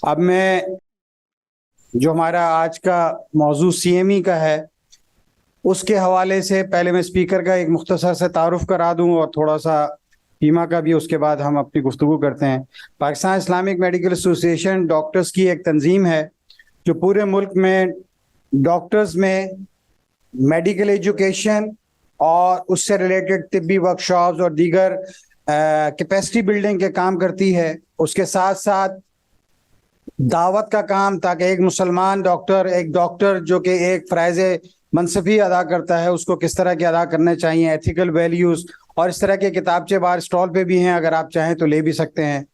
अब मैं जो हमारा आज का मौजू सीएमई का है उसके हवाले से पहले मैं स्पीकर का एक मुख्तसर से तारुफ करा दूं और थोड़ा सा फीमा का भी, उसके बाद हम अपनी गुफ्तगू करते हैं। Pakistan Islamic medical association doctors की एक तंजीम है जो पूरे मुल्क में डॉक्टर्स में मेडिकल एजुकेशन और उससे रिलेटेड तिब्बी वर्कशॉप्स और दीगर कैपेसिटी बिल्डिंग के काम करती है। उसके साथ साथ दावत का काम, ताकि एक मुसलमान डॉक्टर, एक डॉक्टर जो कि एक फ़राइज़ मनसफ़ी अदा करता है, उसको किस तरह के अदा करने चाहिए, एथिकल वैल्यूज़, और इस तरह के किताबचे बाहर स्टॉल पे भी हैं, अगर आप चाहें तो ले भी सकते हैं।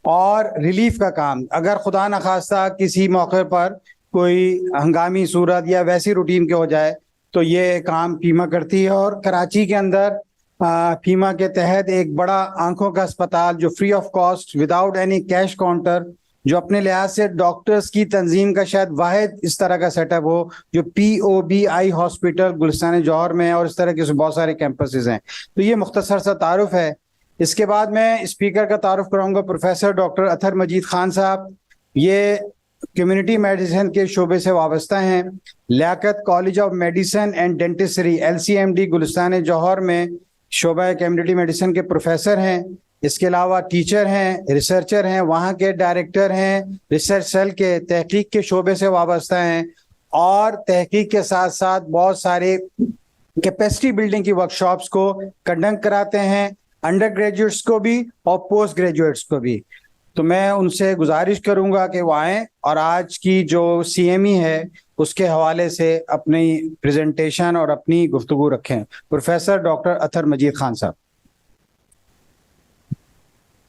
और रिलीफ का काम, अगर खुदा न खास्ता किसी मौके पर कोई हंगामी सूरत या वैसी रूटीन के हो जाए तो ये काम फीमा करती है। और कराची के अंदर फीमा के तहत एक बड़ा आंखों का अस्पताल जो free of cost without any cash counter, जो अपने लिहाज से डॉक्टर्स की तंजीम का शायद वाहिद इस तरह का सेटअप हो, जो POBI हॉस्पिटल गुलिस्तान जौहर में है, और इस तरह के बहुत सारे कैंपसेस हैं। तो ये मुख्तसर सा तारुफ है। इसके बाद मैं स्पीकर का तारुफ कराऊंगा प्रोफेसर डॉक्टर अतहर मजीद खान साहब। ये कम्युनिटी मेडिसिन के शोबे से वाबस्ता हैं। Liaquat college of medicine and dentistry LCMD Gulistan Jauhar में शोबा कम्युनिटी मेडिसिन के प्रोफेसर हैं। इसके अलावा टीचर हैं, रिसर्चर हैं, वहाँ के डायरेक्टर हैं, रिसर्च सेल के तहकीक के शोबे से वाबस्ता हैं, और तहकीक के साथ साथ बहुत सारे कैपेसिटी बिल्डिंग की वर्कशॉप्स को कंडक्ट कराते हैं, अंडर ग्रेजुएट्स को भी और पोस्ट ग्रेजुएट्स को भी। तो मैं उनसे गुजारिश करूंगा कि वो आएँ और आज की जो CME है उसके हवाले से अपनी प्रेजेंटेशन और अपनी गुफ्तगू रखें। प्रोफेसर डॉक्टर अतहर मजीद खान साहब।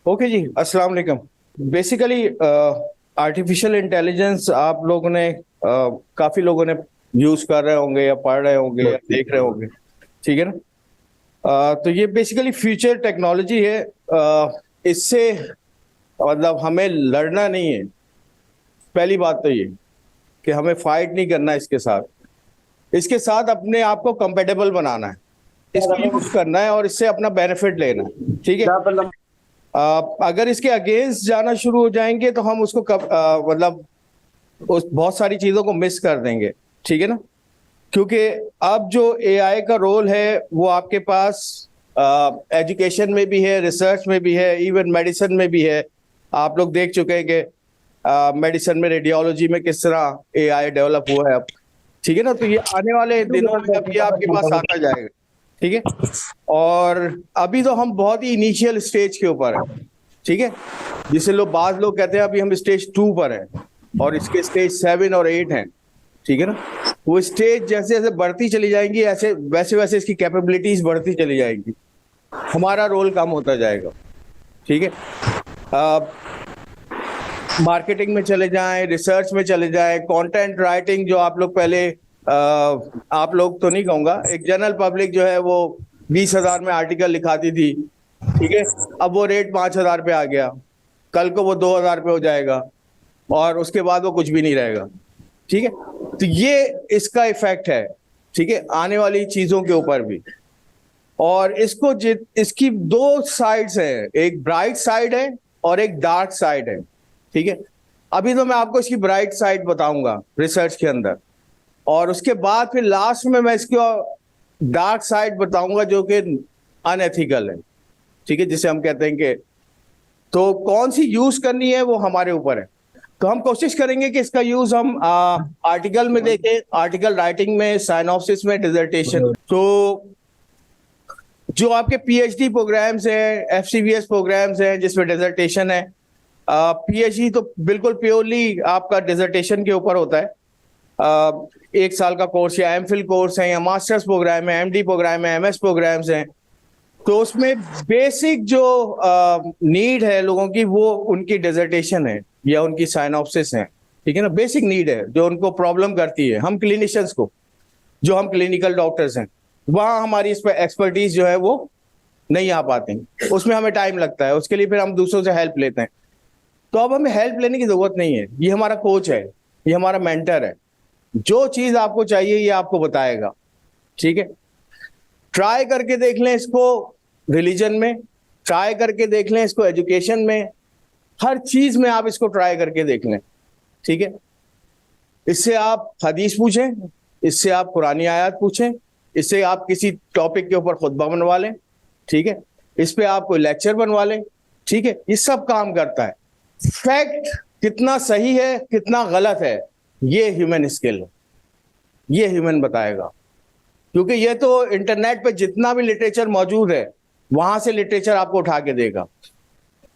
ओके जी, अस्सलाम वालेकुम। बेसिकली आर्टिफिशियल इंटेलिजेंस आप लोगों ने काफी लोगों ने यूज कर रहे होंगे या पढ़ रहे होंगे या देख रहे होंगे, ठीक है ना। तो ये बेसिकली फ्यूचर टेक्नोलॉजी है। इससे मतलब हमें लड़ना नहीं है। पहली बात तो ये कि हमें फाइट नहीं करना इसके साथ अपने आप को कंपेटेबल बनाना है, इसको यूज करना है और इससे अपना बेनिफिट लेना है, ठीक है। अगर इसके अगेंस्ट जाना शुरू हो जाएंगे तो हम उसको मतलब उस बहुत सारी चीजों को मिस कर देंगे, ठीक है ना। क्योंकि अब जो AI का रोल है वो आपके पास एजुकेशन में भी है, रिसर्च में भी है, इवन मेडिसिन में भी है। आप लोग देख चुके हैं कि मेडिसिन में, रेडियोलॉजी में किस तरह AI डेवलप हुआ है अब, ठीक है ना। तो ये आने वाले दिनों में अब ये आपके पास आता जाएगा, ठीक है। और अभी तो हम बहुत ही इनिशियल स्टेज के ऊपर हैं, ठीक है। जिसे बाद लोग कहते हैं अभी हम स्टेज 2 पर हैं और इसके स्टेज 7 और 8 हैं, ठीक है ना। वो स्टेज जैसे जैसे बढ़ती चली जाएंगी ऐसे वैसे वैसे इसकी कैपेबिलिटीज बढ़ती चली जाएंगी, हमारा रोल कम होता जाएगा, ठीक है। मार्केटिंग में चले जाएं, रिसर्च में चले जाएं, कंटेंट राइटिंग जो आप लोग पहले आप लोग तो नहीं कहूंगा, एक जनरल पब्लिक जो है वो 20,000 में आर्टिकल लिखाती थी, ठीक है। अब वो रेट 5,000 पे आ गया, कल को वो 2,000 पे हो जाएगा और उसके बाद वो कुछ भी नहीं रहेगा, ठीक है। तो ये इसका इफेक्ट है, ठीक है, आने वाली चीजों के ऊपर भी। और इसकी 2 साइड्स हैं, एक ब्राइट साइड है और एक डार्क साइड है, ठीक है। अभी तो मैं आपको इसकी ब्राइट साइड बताऊंगा रिसर्च के अंदर, और उसके बाद फिर लास्ट में मैं इसको डार्क साइड बताऊंगा जो कि अनएथिकल है, ठीक है, जिसे हम कहते हैं कि तो कौन सी यूज करनी है वो हमारे ऊपर है। तो हम कोशिश करेंगे कि इसका यूज हम आर्टिकल में देखें, आर्टिकल राइटिंग में, साइनॉप्सिस में, डिसर्टेशन। तो जो आपके PhD प्रोग्राम्स हैं, FCVS प्रोग्राम्स हैं जिसमें डिसर्टेशन है, PhD तो बिल्कुल प्योरली आपका डिसर्टेशन के ऊपर होता है। 1 साल का कोर्स या MPhil कोर्स है या मास्टर्स प्रोग्राम है, MD प्रोग्राम है, MS प्रोग्राम्स हैं। तो उसमें बेसिक जो नीड है लोगों की वो उनकी डिसर्टेशन है या उनकी साइनॉप्सिस है, ठीक है ना। बेसिक नीड है जो उनको प्रॉब्लम करती है। हम क्लिनिशियंस को, जो हम क्लिनिकल डॉक्टर्स हैं, वहाँ हमारी इस पर एक्सपर्टीज जो है वो नहीं आ पाती, उसमें हमें टाइम लगता है, उसके लिए फिर हम दूसरों से हेल्प लेते हैं। तो अब हमें हेल्प लेने की जरूरत नहीं है, ये हमारा कोच है, ये हमारा मेंटर है, जो चीज आपको चाहिए ये आपको बताएगा, ठीक है। ट्राई करके देख लें इसको रिलीजन में, ट्राई करके देख लें इसको एजुकेशन में, हर चीज में आप इसको ट्राई करके देख लें। ठीक है। इससे आप हदीस पूछें, इससे आप कुरानी आयत पूछें, इससे आप किसी टॉपिक के ऊपर खुतबा बनवा लें, ठीक है, इस पे आप कोई लेक्चर बनवा लें, ठीक है, ये सब काम करता है। फैक्ट कितना सही है कितना गलत है ये ह्यूमन स्किल है, ये ह्यूमन बताएगा। क्योंकि ये तो इंटरनेट पे जितना भी लिटरेचर मौजूद है वहां से लिटरेचर आपको उठा के देगा।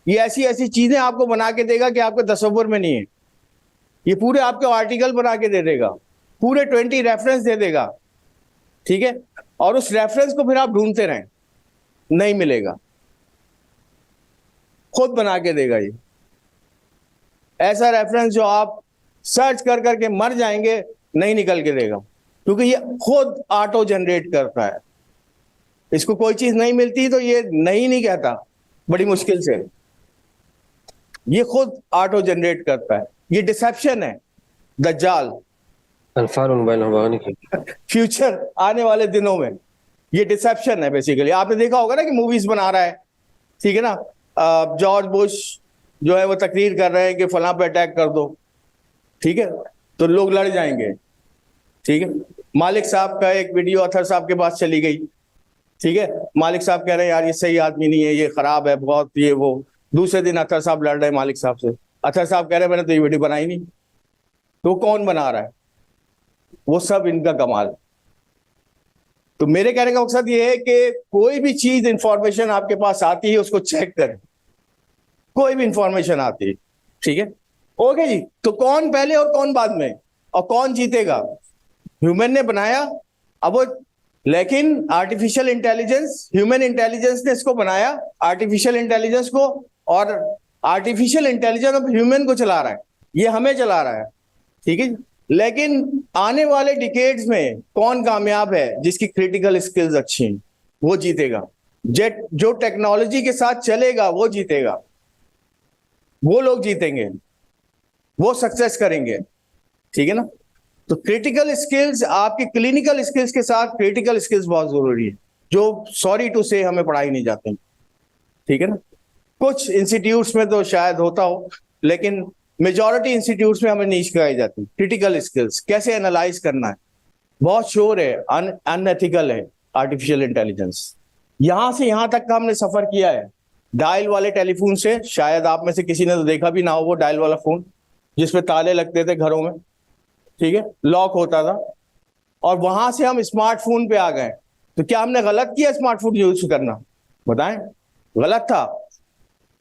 ये ऐसी ऐसी चीजें आपको बना के देगा कि आपके तसव्वुर में नहीं है। ये पूरे आपके आर्टिकल बना के दे देगा, पूरे 20 रेफरेंस दे देगा, ठीक है, और उस रेफरेंस को फिर आप ढूंढते रहें, नहीं मिलेगा, खुद बना के देगा। ये ऐसा रेफरेंस जो आप सर्च कर करके मर जाएंगे, नहीं निकल के देगा, क्योंकि ये खुद ऑटो जनरेट करता है। इसको कोई चीज नहीं मिलती तो ये नहीं कहता, बड़ी मुश्किल से, ये खुद ऑटो जनरेट करता है। ये डिसेप्शन है, दज्जाल, फ्यूचर आने वाले दिनों में ये डिसेप्शन है बेसिकली। आपने देखा होगा ना कि मूवीज बना रहा है, ठीक है ना, जॉर्ज बुश जो है वो तकरीर कर रहे हैं कि फलां पे अटैक कर दो, ठीक है, तो लोग लड़ जाएंगे, ठीक है। मालिक साहब का एक वीडियो अथर साहब के पास चली गई, ठीक है, मालिक साहब कह रहे हैं यार ये सही आदमी नहीं है, ये खराब है बहुत, ये वो। दूसरे दिन अथर साहब लड़ रहे हैं मालिक साहब से, अथर साहब कह रहे हैं मैंने तो ये वीडियो बनाई नहीं। तो कौन बना रहा है? वो सब इनका कमाल है। तो मेरे कहने का मकसद ये है कि कोई भी चीज इंफॉर्मेशन आपके पास आती है उसको चेक करें, कोई भी इंफॉर्मेशन आती है, ठीक है, ओके जी। तो कौन पहले और कौन बाद में और कौन जीतेगा? ह्यूमन ने बनाया, अब वो, लेकिन आर्टिफिशियल इंटेलिजेंस, ह्यूमन इंटेलिजेंस ने इसको बनाया, आर्टिफिशियल इंटेलिजेंस को, और आर्टिफिशियल इंटेलिजेंस अब ह्यूमन को चला रहा है, ये हमें चला रहा है, ठीक है। लेकिन आने वाले डिकेड्स में कौन कामयाब है? जिसकी क्रिटिकल स्किल्स अच्छी हैं वो जीतेगा। जो टेक्नोलॉजी के साथ चलेगा वो जीतेगा, वो लोग जीतेंगे, वो सक्सेस करेंगे, ठीक है ना। तो क्रिटिकल स्किल्स, आपकी क्लिनिकल स्किल्स के साथ क्रिटिकल स्किल्स बहुत जरूरी है, जो सॉरी टू से हमें पढ़ाई नहीं जाती, ठीक है ना। कुछ इंस्टीट्यूट्स में तो शायद होता हो, लेकिन मेजॉरिटी इंस्टीट्यूट्स में हमें नहीं सिखाई जाती क्रिटिकल स्किल्स, कैसे एनालाइज करना है। बहुत शोर है, अनएथिकल है आर्टिफिशियल इंटेलिजेंस। यहां से यहां तक का हमने सफर किया है, डायल वाले टेलीफोन से, शायद आप में से किसी ने तो देखा भी ना हो वो डायल वाला फोन जिसपे ताले लगते थे घरों में, ठीक है, लॉक होता था, और वहां से हम स्मार्टफोन पे आ गए। तो क्या हमने गलत किया स्मार्टफोन यूज करना? बताएं, गलत था,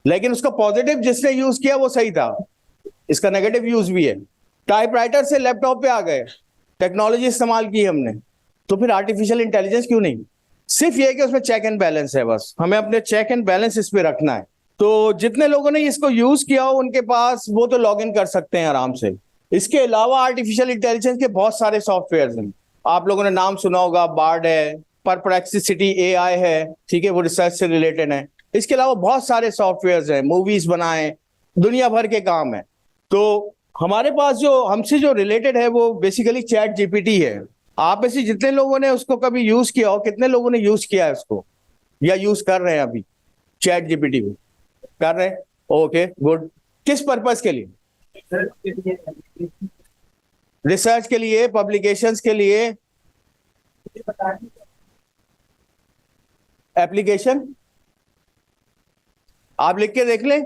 लेकिन उसका पॉजिटिव जिसने यूज किया वो सही था, इसका नेगेटिव यूज भी है। टाइपराइटर से लैपटॉप पे आ गए, टेक्नोलॉजी इस्तेमाल की हमने, तो फिर आर्टिफिशियल इंटेलिजेंस क्यों नहीं? सिर्फ ये कि उसमें चेक एंड बैलेंस है, बस हमें अपने चेक एंड बैलेंस इस पे रखना है। तो जितने लोगों ने इसको यूज किया हो उनके पास, वो तो लॉग इन कर सकते हैं आराम से। इसके अलावा आर्टिफिशियल इंटेलिजेंस के बहुत सारे सॉफ्टवेयर हैं, आप लोगों ने नाम सुना होगा, बार्ड है, परप्लेक्सिटी AI है, ठीक है, वो रिसर्च से रिलेटेड है। इसके अलावा बहुत सारे सॉफ्टवेयर हैं, मूवीज बनाए, दुनिया भर के काम है। तो हमारे पास जो हमसे जो रिलेटेड है वो बेसिकली चैट GPT है। आप में से जितने लोगों ने उसको कभी यूज किया हो, कितने लोगों ने यूज किया है उसको, या यूज कर रहे हैं अभी चैट GPT को? कर रहे हैं, ओके गुड। किस पर्पस के लिए? रिसर्च के लिए, पब्लिकेशंस के लिए, एप्लीकेशन? आप लिख के देख लें,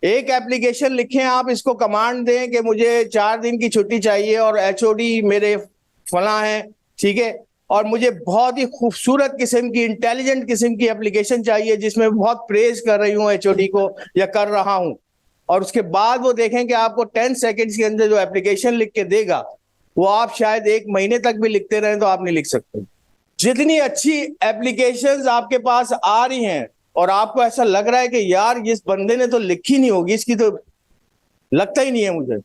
एक एप्लीकेशन लिखें आप, इसको कमांड दें कि मुझे 4 दिन की छुट्टी चाहिए और HOD मेरे फला है, ठीक है, और मुझे बहुत ही खूबसूरत किस्म की, इंटेलिजेंट किस्म की एप्लीकेशन चाहिए जिसमें बहुत प्रेज कर रही हूँ HOD को या कर रहा हूं। और उसके बाद वो देखें कि आपको 10 सेकेंड्स के अंदर जो एप्लीकेशन लिख के देगा वो आप शायद 1 महीने तक भी लिखते रहें तो आप नहीं लिख सकते। जितनी अच्छी एप्लीकेशंस आपके पास आ रही हैं और आपको ऐसा लग रहा है कि यार इस बंदे ने तो लिखी नहीं होगी, इसकी तो लगता ही नहीं है मुझे,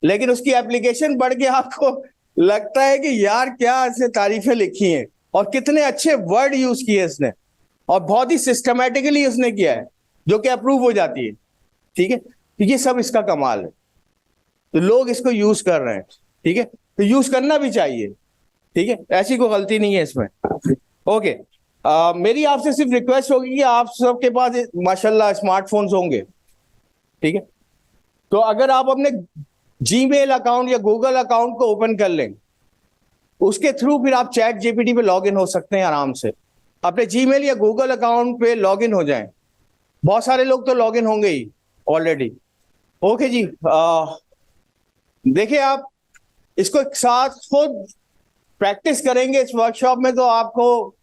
लेकिन उसकी एप्लीकेशन पढ़ के आपको लगता है कि यार क्या इसने तारीफें लिखी हैं और कितने अच्छे वर्ड यूज किए इसने, और बहुत ही सिस्टमैटिकली उसने किया है जो कि अप्रूव हो जाती है, ठीक है। तो ये सब इसका कमाल है, तो लोग इसको यूज कर रहे हैं, ठीक है, तो यूज करना भी चाहिए, ठीक है, ऐसी कोई गलती नहीं है इसमें, ओके। मेरी आपसे सिर्फ रिक्वेस्ट होगी कि आप सबके पास माशाल्लाह स्मार्टफोन्स होंगे, ठीक है, तो अगर आप अपने जीमेल अकाउंट या गूगल अकाउंट को ओपन कर लें, उसके थ्रू फिर आप चैट जीपीटी पे लॉग इन हो सकते हैं आराम से। अपने जीमेल या गूगल अकाउंट पे लॉग इन हो जाएं। बहुत सारे लोग तो लॉग इन होंगे ही ऑलरेडी। ओके जी, देखिए आप इसको एक साथ खुद प्रैक्टिस करेंगे इस वर्कशॉप में तो आपको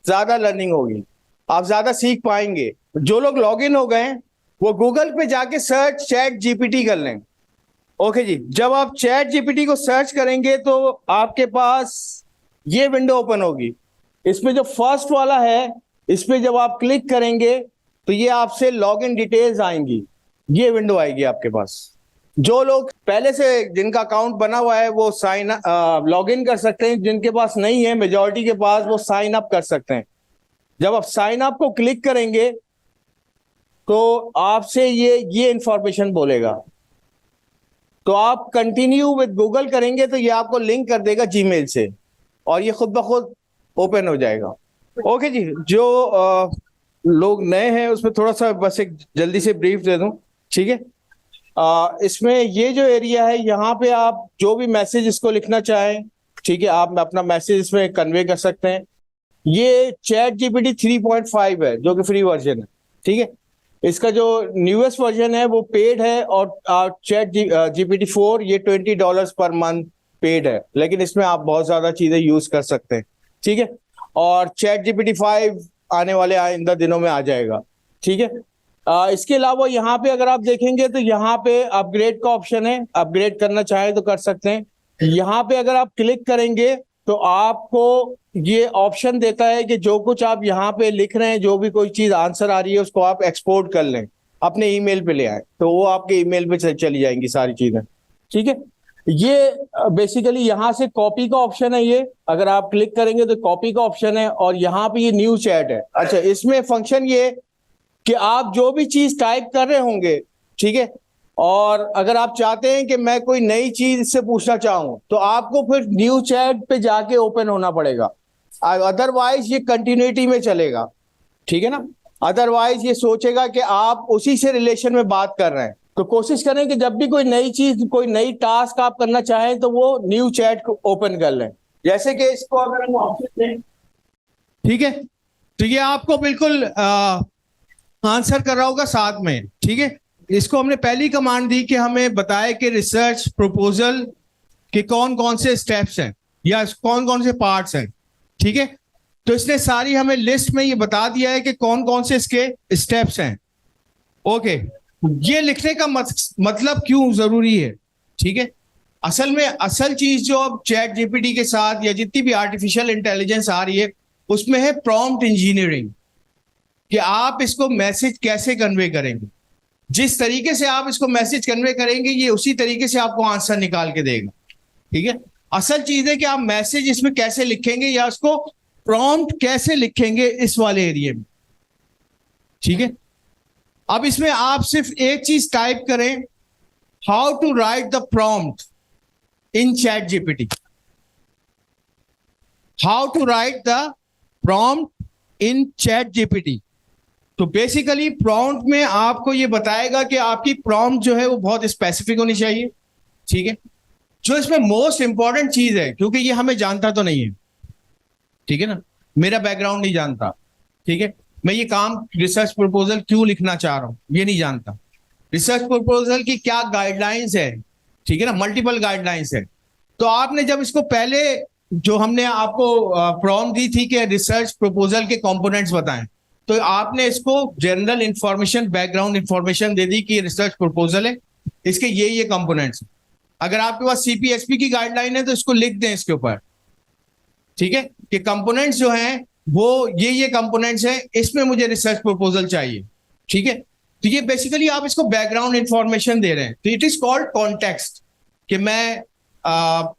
ज्यादा लर्निंग होगी, आप ज्यादा सीख पाएंगे। जो लोग लॉग इन हो गए वो गूगल पे जाके सर्च चैट जीपीटी कर लें। ओके जी, जब आप चैट जीपीटी को सर्च करेंगे तो आपके पास ये विंडो ओपन होगी। इसमें जो फर्स्ट वाला है, इस पे जब आप क्लिक करेंगे तो ये आपसे लॉगिन डिटेल्स आएंगी, ये विंडो आएगी आपके पास। जो लोग पहले से जिनका अकाउंट बना हुआ है वो साइन लॉग इन कर सकते हैं, जिनके पास नहीं है मेजॉरिटी के पास वो साइन अप कर सकते हैं। जब आप साइन अप को क्लिक करेंगे तो आपसे ये इंफॉर्मेशन बोलेगा, तो आप कंटिन्यू विद गूगल करेंगे तो ये आपको लिंक कर देगा जीमेल से और ये खुद ब खुद ओपन हो जाएगा। ओके जी, जो लोग नए हैं उसमें थोड़ा सा बस एक जल्दी से ब्रीफ दे दूं, ठीक है। इसमें ये जो एरिया है यहाँ पे आप जो भी मैसेज इसको लिखना चाहें, ठीक है, आप अपना मैसेज इसमें कन्वे कर सकते हैं। ये चैट जीपीटी 3.5 है जो कि फ्री वर्जन है, ठीक है। इसका जो न्यूएस्ट वर्जन है वो पेड है और चैट जीपीटी 4 ये $20 पर मंथ पेड है, लेकिन इसमें आप बहुत ज्यादा चीजें यूज कर सकते हैं, ठीक है। और चैट जीपीटी 5 आने वाले आइंदा दिनों में आ जाएगा, ठीक है। इसके अलावा यहाँ पे अगर आप देखेंगे तो यहाँ पे अपग्रेड का ऑप्शन है, अपग्रेड करना चाहे तो कर सकते हैं। यहाँ पे अगर आप क्लिक करेंगे तो आपको ये ऑप्शन देता है कि जो कुछ आप यहाँ पे लिख रहे हैं, जो भी कोई चीज आंसर आ रही है उसको आप एक्सपोर्ट कर लें, अपने ईमेल पे ले आए तो वो आपके ईमेल पे चली जाएंगी सारी चीजें, ठीक है। ये बेसिकली यहाँ से कॉपी का ऑप्शन है, ये अगर आप क्लिक करेंगे तो कॉपी का ऑप्शन है और यहाँ पे ये न्यू चैट है। अच्छा, इसमें फंक्शन ये कि आप जो भी चीज टाइप कर रहे होंगे, ठीक है, और अगर आप चाहते हैं कि मैं कोई नई चीज इससे पूछना चाहूं तो आपको फिर न्यू चैट पे जाके ओपन होना पड़ेगा, अदरवाइज ये कंटिन्यूटी में चलेगा, ठीक है ना। अदरवाइज ये सोचेगा कि आप उसी से रिलेशन में बात कर रहे हैं। तो कोशिश करें कि जब भी कोई नई चीज, कोई नई टास्क आप करना चाहें तो वो न्यू चैट को ओपन कर लें। जैसे कि इसको अगर हम ऑप्शन दें, ठीक है, तो ये आपको बिल्कुल आंसर कर रहा होगा साथ में, ठीक है। इसको हमने पहली कमांड दी कि हमें बताए कि रिसर्च प्रपोजल के कौन कौन से स्टेप्स हैं या कौन कौन से पार्ट्स हैं, ठीक है। तो इसने सारी हमें लिस्ट में ये बता दिया है कि कौन कौन से इसके स्टेप्स हैं। ओके, ये लिखने का मतलब क्यों जरूरी है, ठीक है। असल में असल चीज जो अब चैट जीपीटी के साथ या जितनी भी आर्टिफिशियल इंटेलिजेंस आ रही है उसमें है प्रॉम्प्ट इंजीनियरिंग, कि आप इसको मैसेज कैसे कन्वे करेंगे। जिस तरीके से आप इसको मैसेज कन्वे करेंगे ये उसी तरीके से आपको आंसर निकाल के देगा, ठीक है। असल चीज है कि आप मैसेज इसमें कैसे लिखेंगे या उसको प्रॉम्प्ट कैसे लिखेंगे इस वाले एरिया में, ठीक है। अब इसमें आप सिर्फ एक चीज टाइप करें, how to write the prompt in ChatGPT, how to write the prompt in ChatGPT. तो बेसिकली प्रॉम्प्ट में आपको ये बताएगा कि आपकी प्रॉम्प्ट जो है वो बहुत स्पेसिफिक होनी चाहिए, ठीक है। जो इसमें मोस्ट इंपॉर्टेंट चीज है, क्योंकि ये हमें जानता तो नहीं है, ठीक है ना, मेरा बैकग्राउंड नहीं जानता, ठीक है, मैं ये काम रिसर्च प्रपोजल क्यों लिखना चाह रहा हूं ये नहीं जानता, रिसर्च प्रपोजल की क्या गाइडलाइंस है, ठीक है ना, मल्टीपल गाइडलाइंस है। तो आपने जब इसको पहले जो हमने आपको प्रॉम्प्ट दी थी कि रिसर्च प्रपोजल के कंपोनेंट्स बताएं, तो आपने इसको जनरल इंफॉर्मेशन, बैकग्राउंड इंफॉर्मेशन दे दी कि रिसर्च प्रपोजल है, इसके ये कंपोनेंट्स। अगर आपके पास सीपीएसपी की गाइडलाइन है तो इसको लिख दें इसके ऊपर, ठीक है, कि कंपोनेंट्स जो हैं वो ये कंपोनेंट्स हैं, इसमें मुझे रिसर्च प्रपोजल चाहिए, ठीक है। तो ये बेसिकली आप इसको बैकग्राउंड इंफॉर्मेशन दे रहे हैं, तो इट इज कॉल्ड कॉन्टेक्स्ट। कि मैं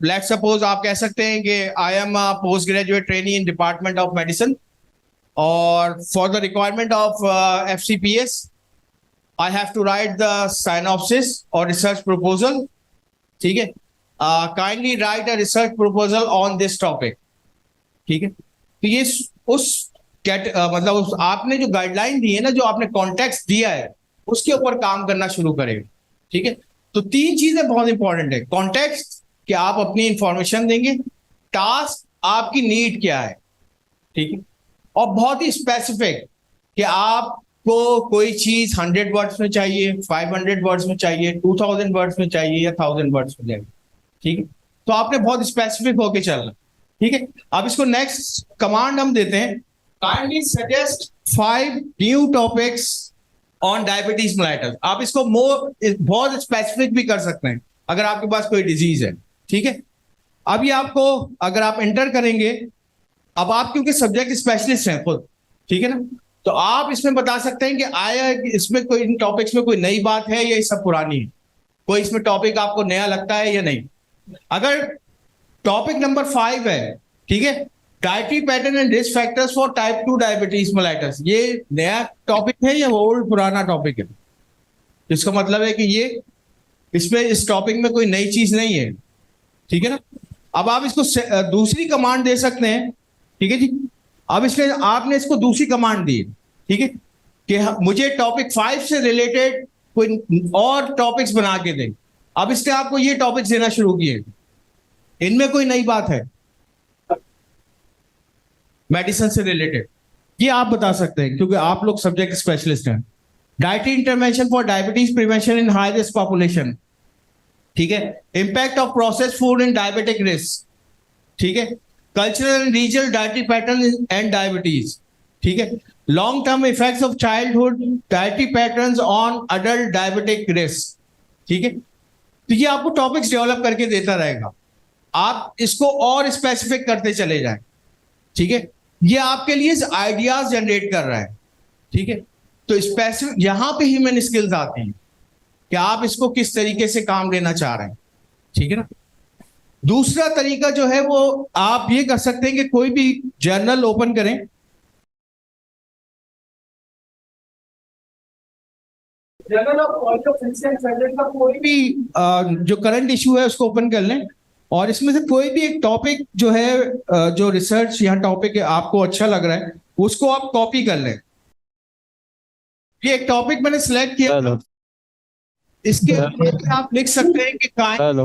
लेट्स सपोज आप कह सकते हैं कि I am a post graduate trainee in department of medicine और for the requirement of FCPS I have to write the synopsis और रिसर्च प्रपोजल, ठीक है, kindly write a research proposal on this topic, ठीक है। तो ये उस मतलब आपने जो गाइडलाइन दी है ना, जो आपने कॉन्टेक्स्ट दिया है उसके ऊपर काम करना शुरू करेगा, ठीक है। तो 3 चीजें बहुत इंपॉर्टेंट है। कॉन्टेक्स्ट कि आप अपनी इंफॉर्मेशन देंगे, टास्क आपकी नीड क्या है, ठीक है, और बहुत ही स्पेसिफिक कि आपको कोई चीज 100 वर्ड्स में चाहिए, 500 वर्ड्स में चाहिए, 2000 वर्ड्स में चाहिए या 1000 वर्ड्स में चाहिए, ठीक है। तो आपने बहुत स्पेसिफिक होके चलना, ठीक है। अब इसको नेक्स्ट कमांड हम देते हैं, kindly suggest 5 new topics on diabetes mellitus. आप इसको बहुत स्पेसिफिक भी कर सकते हैं अगर आपके पास कोई डिजीज है, ठीक है। अभी आपको अगर आप एंटर करेंगे, अब आप क्योंकि सब्जेक्ट स्पेशलिस्ट हैं खुद, ठीक है ना, तो आप इसमें बता सकते हैं कि आया इसमें कोई इन टॉपिक्स में कोई नई बात है या ये सब पुरानी है, कोई इसमें टॉपिक आपको नया लगता है या नहीं। अगर टॉपिक नंबर 5 है, ठीक है, dietary pattern and risk factors for type 2 diabetes mellitus, ये नया टॉपिक है या ओल्ड पुराना टॉपिक है? इसका मतलब है कि ये इसमें इस टॉपिक में कोई नई चीज नहीं है, ठीक है ना। अब आप इसको दूसरी कमांड दे सकते हैं, ठीक है जी। अब इसलिए आपने इसको दूसरी कमांड दी, ठीक है, कि मुझे टॉपिक 5 से रिलेटेड कोई और टॉपिक्स बना के दें। अब इसने आपको ये टॉपिक्स देना शुरू किए, इनमें कोई नई बात है मेडिसिन से रिलेटेड, ये आप बता सकते हैं क्योंकि आप लोग सब्जेक्ट स्पेशलिस्ट हैं। Dietary intervention for diabetes prevention in high risk population, ठीक है। Impact of processed food in diabetic risk, ठीक है। Cultural and regional dietary pattern and diabetes, ठीक है। Long term effects of childhood dietary patterns on adult diabetic risk, ठीक है। तो ये आपको टॉपिक्स डेवलप करके देता रहेगा, आप इसको और स्पेसिफिक करते चले जाएं, ठीक है। ये आपके लिए आइडियाज जनरेट कर रहा है, ठीक है। तो स्पेसिफिक यहां पे ह्यूमन स्किल्स आते हैं कि आप इसको किस तरीके से काम लेना चाह रहे हैं, ठीक है ना। दूसरा तरीका जो है वो आप ये कर सकते हैं कि कोई भी जर्नल ओपन करें, जर्नल ऑफ का कोई भी जो करंट इशू है उसको ओपन कर लें और इसमें से कोई भी एक टॉपिक जो है जो रिसर्च यहाँ टॉपिक है आपको अच्छा लग रहा है उसको आप कॉपी कर लें। ये एक टॉपिक मैंने सिलेक्ट किया, इसके अंदर आप लिख सकते हैं कि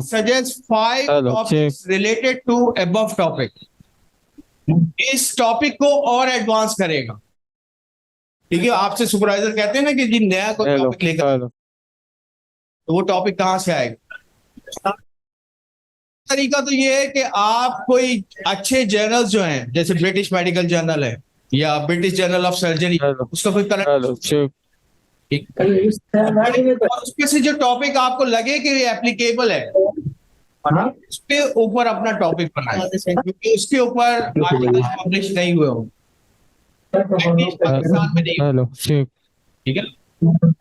suggest 5 topics related to above topic. इस टॉपिक को और एडवांस करेगा, ठीक है। आपसे सुपरवाइजर कहते हैं ना कि जी नया कोई टॉपिक लेकर, तो वो टॉपिक कहां से आएगा। तरीका तो ये है कि आप कोई अच्छे जर्नल्स जो हैं जैसे ब्रिटिश मेडिकल जर्नल है या ब्रिटिश जर्नल ऑफ सर्जरी, उसका कोई करंट उसमें से जो टॉपिक आपको लगे कि एप्लीकेबल है उसके ऊपर अपना टॉपिक बनाए, क्योंकि उसके ऊपर पब्लिश नहीं हुए हो, ठीक है।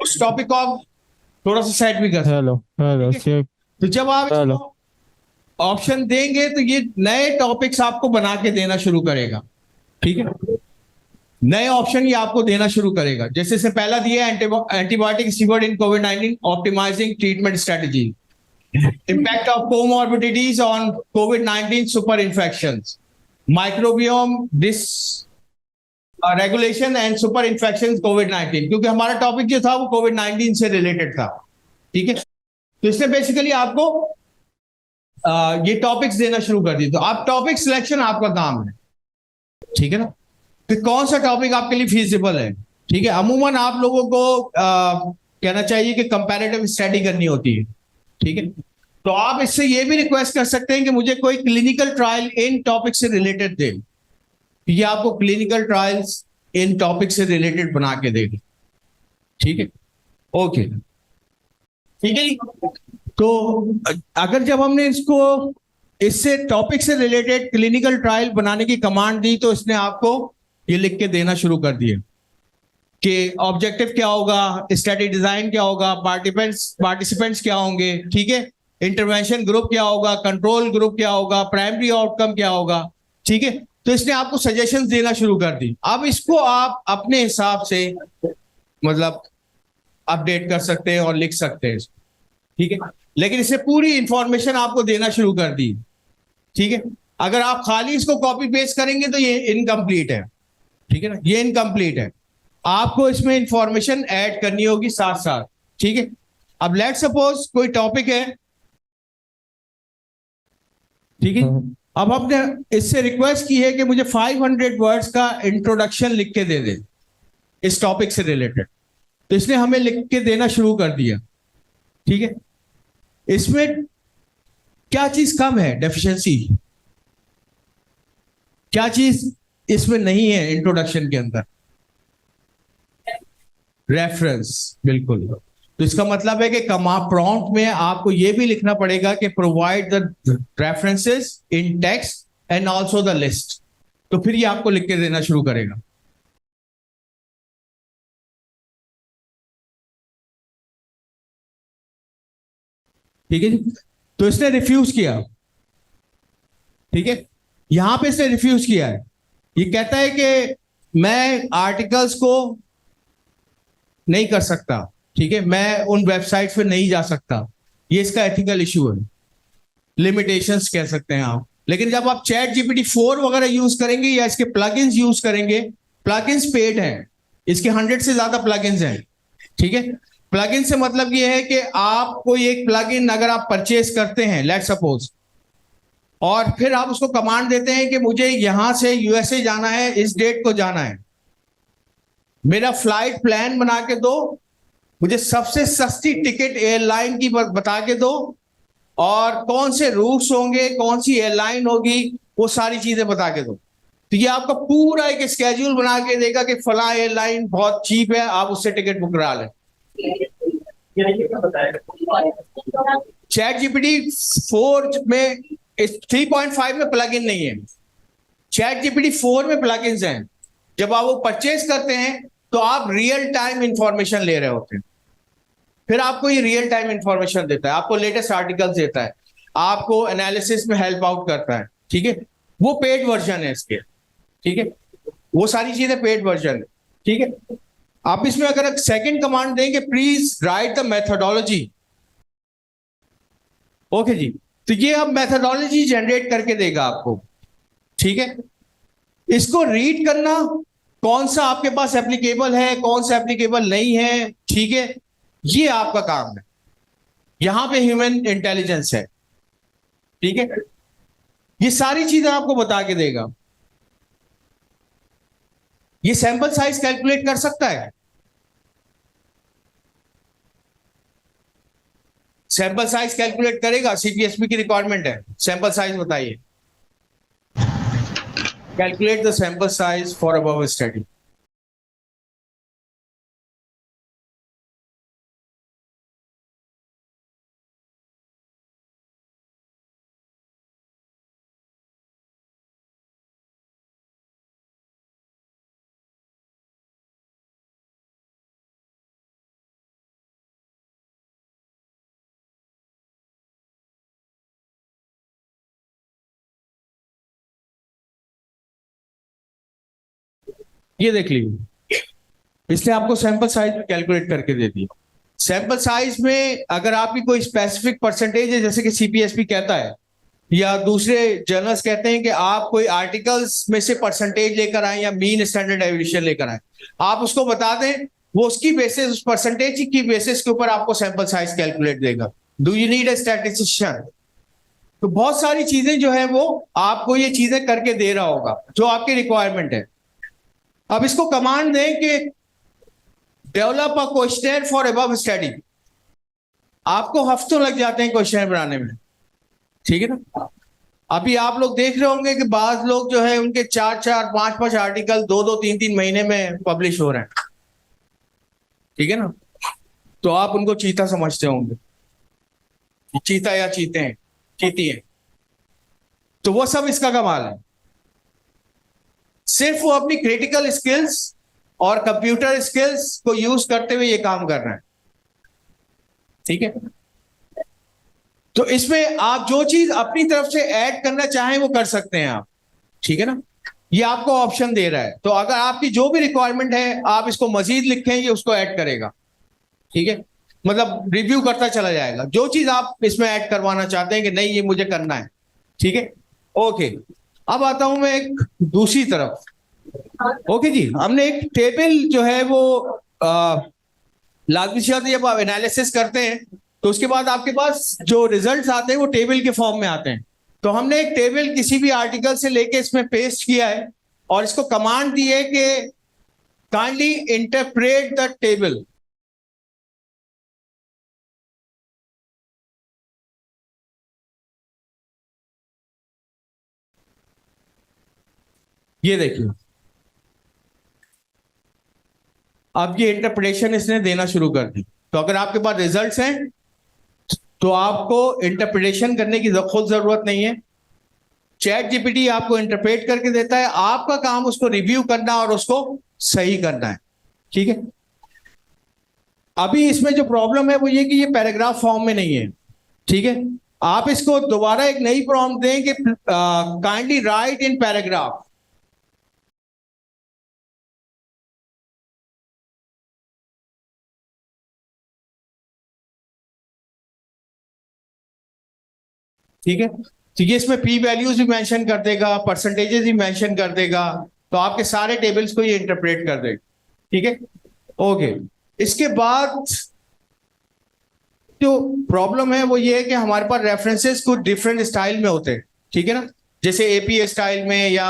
उस टॉपिक को आप थोड़ा सा सेट भी कर सकते हैं। तो जब आप ऑप्शन देंगे तो ये नए टॉपिक्स आपको बना के देना शुरू करेगा, ठीक है। नए ऑप्शन ये आपको देना शुरू करेगा, जैसे से पहला दिया antibiotic रिसीवर्ड in covid optimising treatment strategy, impact of comorbidities on covid super infections, माइक्रोबियोम dish regulation and super infection कोविड-19, क्योंकि हमारा टॉपिक जो था वो कोविड-19 से रिलेटेड था, ठीक है। तो इसने बेसिकली आपको ये टॉपिक्स देना शुरू कर दिए। तो आप टॉपिक सिलेक्शन आपका काम है, ठीक है ना, कि कौन सा टॉपिक आपके लिए फीजिबल है, ठीक है। अमूमन आप लोगों को कहना चाहिए कि कंपैरेटिव स्टडी करनी होती है, ठीक है। तो आप इससे ये भी रिक्वेस्ट कर सकते हैं कि मुझे कोई क्लिनिकल ट्रायल इन टॉपिक से रिलेटेड दे, ये आपको क्लिनिकल ट्रायल्स इन टॉपिक से रिलेटेड बना के देगा, ठीक है। ओके, ठीक है। तो अगर जब हमने इसको इससे टॉपिक से रिलेटेड क्लिनिकल ट्रायल बनाने की कमांड दी तो इसने आपको ये लिख के देना शुरू कर दिया कि ऑब्जेक्टिव क्या होगा, स्टडी डिजाइन क्या होगा, पार्टिसिपेंट्स क्या होंगे, ठीक है, इंटरवेंशन ग्रुप क्या होगा, कंट्रोल ग्रुप क्या होगा, प्राइमरी आउटकम क्या होगा, ठीक है। तो इसने आपको सजेशंस देना शुरू कर दी। अब इसको आप अपने हिसाब से मतलब अपडेट कर सकते हैं और लिख सकते हैं, ठीक है। लेकिन इससे पूरी इंफॉर्मेशन आपको देना शुरू कर दी, ठीक है। अगर आप खाली इसको कॉपी पेस्ट करेंगे तो ये इनकम्प्लीट है, ठीक है ना, ये इनकम्प्लीट है। आपको इसमें इंफॉर्मेशन ऐड करनी होगी साथ साथ, ठीक है। अब लेट सपोज कोई टॉपिक है, ठीक है, अब आपने इससे रिक्वेस्ट की है कि मुझे 500 वर्ड्स का इंट्रोडक्शन लिख के दे दे इस टॉपिक से रिलेटेड, तो इसने हमें लिख के देना शुरू कर दिया, ठीक है। इसमें क्या चीज कम है, डेफिशिएंसी, क्या चीज इसमें नहीं है इंट्रोडक्शन के अंदर? रेफरेंस, बिल्कुल। तो इसका मतलब है कि प्रॉम्प्ट में आपको यह भी लिखना पड़ेगा कि provide the references in text and also the list, तो फिर ये आपको लिख के देना शुरू करेगा। ठीक है जी, तो इसने रिफ्यूज किया, ठीक है, यहां पे इसने रिफ्यूज किया है। ये कहता है कि मैं आर्टिकल्स को नहीं कर सकता, ठीक है, मैं उन वेबसाइट्स पे नहीं जा सकता, ये इसका एथिकल इशू है, लिमिटेशंस कह सकते हैं आप। लेकिन जब आप चैट जीपीटी 4 वगैरह यूज करेंगे या इसके प्लगइन्स यूज करेंगे, प्लगइन्स पेड हैं, इसके 100 से ज्यादा प्लगइन्स हैं, ठीक है। प्लगइन से मतलब ये है कि आप कोई एक प्लगइन अगर आप परचेज करते हैं, लेट सपोज, और फिर आप उसको कमांड देते हैं कि मुझे यहां से यूएसए जाना है, इस डेट को जाना है, मेरा फ्लाइट प्लान बना के दो, मुझे सबसे सस्ती टिकट एयरलाइन की बता के दो, और कौन से रूट्स होंगे, कौन सी एयरलाइन होगी, वो सारी चीजें बता के दो। तो ये आपका पूरा एक स्केड्यूल बना के देगा कि फला एयरलाइन बहुत चीप है, आप उससे टिकट बुक करा लें। चैट जीपीटी 4 में 3.5 में प्लग इन नहीं है, चैट जीपीटी 4 में प्लग इन्स हैं। जब आप वो परचेज करते हैं तो आप रियल टाइम इंफॉर्मेशन ले रहे होते हैं, फिर आपको ये रियल टाइम इंफॉर्मेशन देता है, आपको लेटेस्ट आर्टिकल्स देता है, आपको एनालिसिस में हेल्प आउट करता है, ठीक है। वो पेड वर्जन है इसके, ठीक है, वो सारी चीजें पेड वर्जन है, ठीक है। आप इसमें अगर सेकंड कमांड देंगे, please write the methodology, okay जी, तो ये अब मेथोडोलॉजी जनरेट करके देगा आपको, ठीक है। इसको रीड करना, कौन सा आपके पास एप्लीकेबल है, कौन सा एप्लीकेबल नहीं है, ठीक है, ये आपका काम है, यहां पे ह्यूमन इंटेलिजेंस है, ठीक है। ये सारी चीजें आपको बता के देगा। ये सैंपल साइज कैलकुलेट कर सकता है, सैंपल साइज कैलकुलेट करेगा, सीपीएसपी की रिक्वायरमेंट है, सैंपल साइज बताइए, calculate the sample size for above study. ये देख लीजिए, इसने आपको सैंपल साइज में कैलकुलेट करके दे दिया। सैंपल साइज में अगर आपकी कोई स्पेसिफिक परसेंटेज है, जैसे कि सीपीएसपी कहता है या दूसरे जर्नल्स कहते हैं कि आप कोई आर्टिकल्स में से परसेंटेज लेकर आए या मीन स्टैंडर्ड डेविएशन लेकर आए, आप उसको बता दें, वो उसकी बेसिस, उस परसेंटेज की बेसिस के ऊपर आपको सैंपल साइज कैलकुलेट देगा। Do you need a statistician? तो बहुत सारी चीजें जो है वो आपको ये चीजें करके दे रहा होगा जो आपकी रिक्वायरमेंट है। अब इसको कमांड दें कि develop a question for above study, आपको हफ्तों लग जाते हैं क्वेश्चन बनाने में, ठीक है ना। अभी आप लोग देख रहे होंगे कि बाज लोग जो है उनके 4-4, 5-5 आर्टिकल 2-2, 3-3 महीने में पब्लिश हो रहे हैं, ठीक है ना। तो आप उनको चीता समझते होंगे, चीता या चीते हैं, चीती है, तो वो सब इसका कमाल है। सिर्फ वो अपनी क्रिटिकल स्किल्स और कंप्यूटर स्किल्स को यूज करते हुए ये काम कर रहा है, ठीक है। तो इसमें आप जो चीज अपनी तरफ से ऐड करना चाहें वो कर सकते हैं आप, ठीक है ना। ये आपको ऑप्शन दे रहा है, तो अगर आपकी जो भी रिक्वायरमेंट है आप इसको मजीद लिखें, ये उसको ऐड करेगा, ठीक है। मतलब रिव्यू करता चला जाएगा जो चीज आप इसमें ऐड करवाना चाहते हैं कि नहीं ये मुझे करना है, ठीक है। ओके, अब आता हूं मैं एक दूसरी तरफ। ओके जी, हमने एक टेबल जो है वो लाजमी शर्त जब आप एनालिसिस करते हैं तो उसके बाद आपके पास जो रिजल्ट्स आते हैं वो टेबल के फॉर्म में आते हैं। तो हमने एक टेबल किसी भी आर्टिकल से लेके इसमें पेस्ट किया है और इसको कमांड दी है कि काइंडली इंटरप्रेट द टेबल। ये देखिए, अब ये इंटरप्रिटेशन इसने देना शुरू कर दी। तो अगर आपके पास रिजल्ट्स हैं तो आपको इंटरप्रिटेशन करने की खुद जरूरत नहीं है, चैट जीपीटी आपको इंटरप्रेट करके देता है, आपका काम उसको रिव्यू करना और उसको सही करना है। ठीक है, अभी इसमें जो प्रॉब्लम है वो ये कि ये पैराग्राफ फॉर्म में नहीं है। ठीक है, आप इसको दोबारा एक नई प्रॉम्प्ट दें कि काइंडली राइट इन पैराग्राफ। ठीक है, तो ये इसमें पी वैल्यूज भी मेंशन कर देगा, परसेंटेजेस भी मेंशन कर देगा, तो आपके सारे टेबल्स को ये इंटरप्रेट कर देगा। ठीक है, ओके। इसके बाद जो प्रॉब्लम है वो ये है कि हमारे पास रेफरेंसेस कुछ डिफरेंट स्टाइल में होते हैं। ठीक है ना, जैसे एपीए स्टाइल में या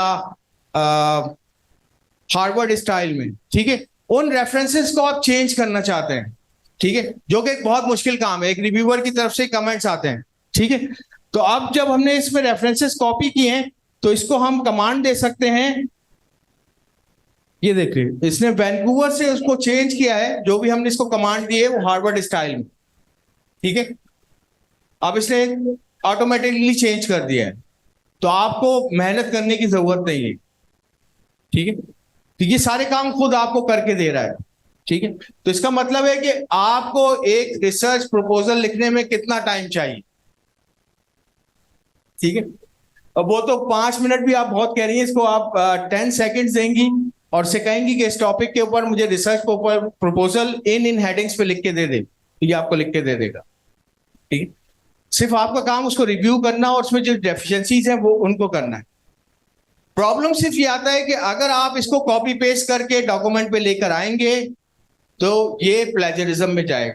हार्वर्ड स्टाइल में। ठीक है, उन रेफरेंसेस को आप चेंज करना चाहते हैं। ठीक है, जो कि एक बहुत मुश्किल काम है, एक रिव्यूअर की तरफ से कमेंट्स आते हैं। ठीक है, तो अब जब हमने इसमें रेफरेंसेस कॉपी किए हैं तो इसको हम कमांड दे सकते हैं। ये देखिए, इसने वैंकूवर से उसको चेंज किया है, जो भी हमने इसको कमांड दी है वो हार्वर्ड स्टाइल में। ठीक है, अब इसने ऑटोमेटिकली चेंज कर दिया है, तो आपको मेहनत करने की जरूरत नहीं है। ठीक है, तो ये सारे काम खुद आपको करके दे रहा है। ठीक है, तो इसका मतलब है कि आपको एक रिसर्च प्रपोजल लिखने में कितना टाइम चाहिए। ठीक है, अब वो तो 5 मिनट भी आप बहुत कह रही हैं, इसको आप 10 सेकेंड्स देंगी और से कहेंगी कि इस टॉपिक के ऊपर मुझे रिसर्च प्रपोजल इन हेडिंग्स पे लिख के दे दे, तो ये आपको लिख के दे देगा। ठीक है, सिर्फ आपका काम उसको रिव्यू करना और उसमें जो डेफिशिएंसीज हैं वो उनको करना है। प्रॉब्लम सिर्फ ये आता है कि अगर आप इसको कॉपी पेस्ट करके डॉक्यूमेंट पे लेकर आएंगे तो ये प्लेजरिज्म में जाएगा।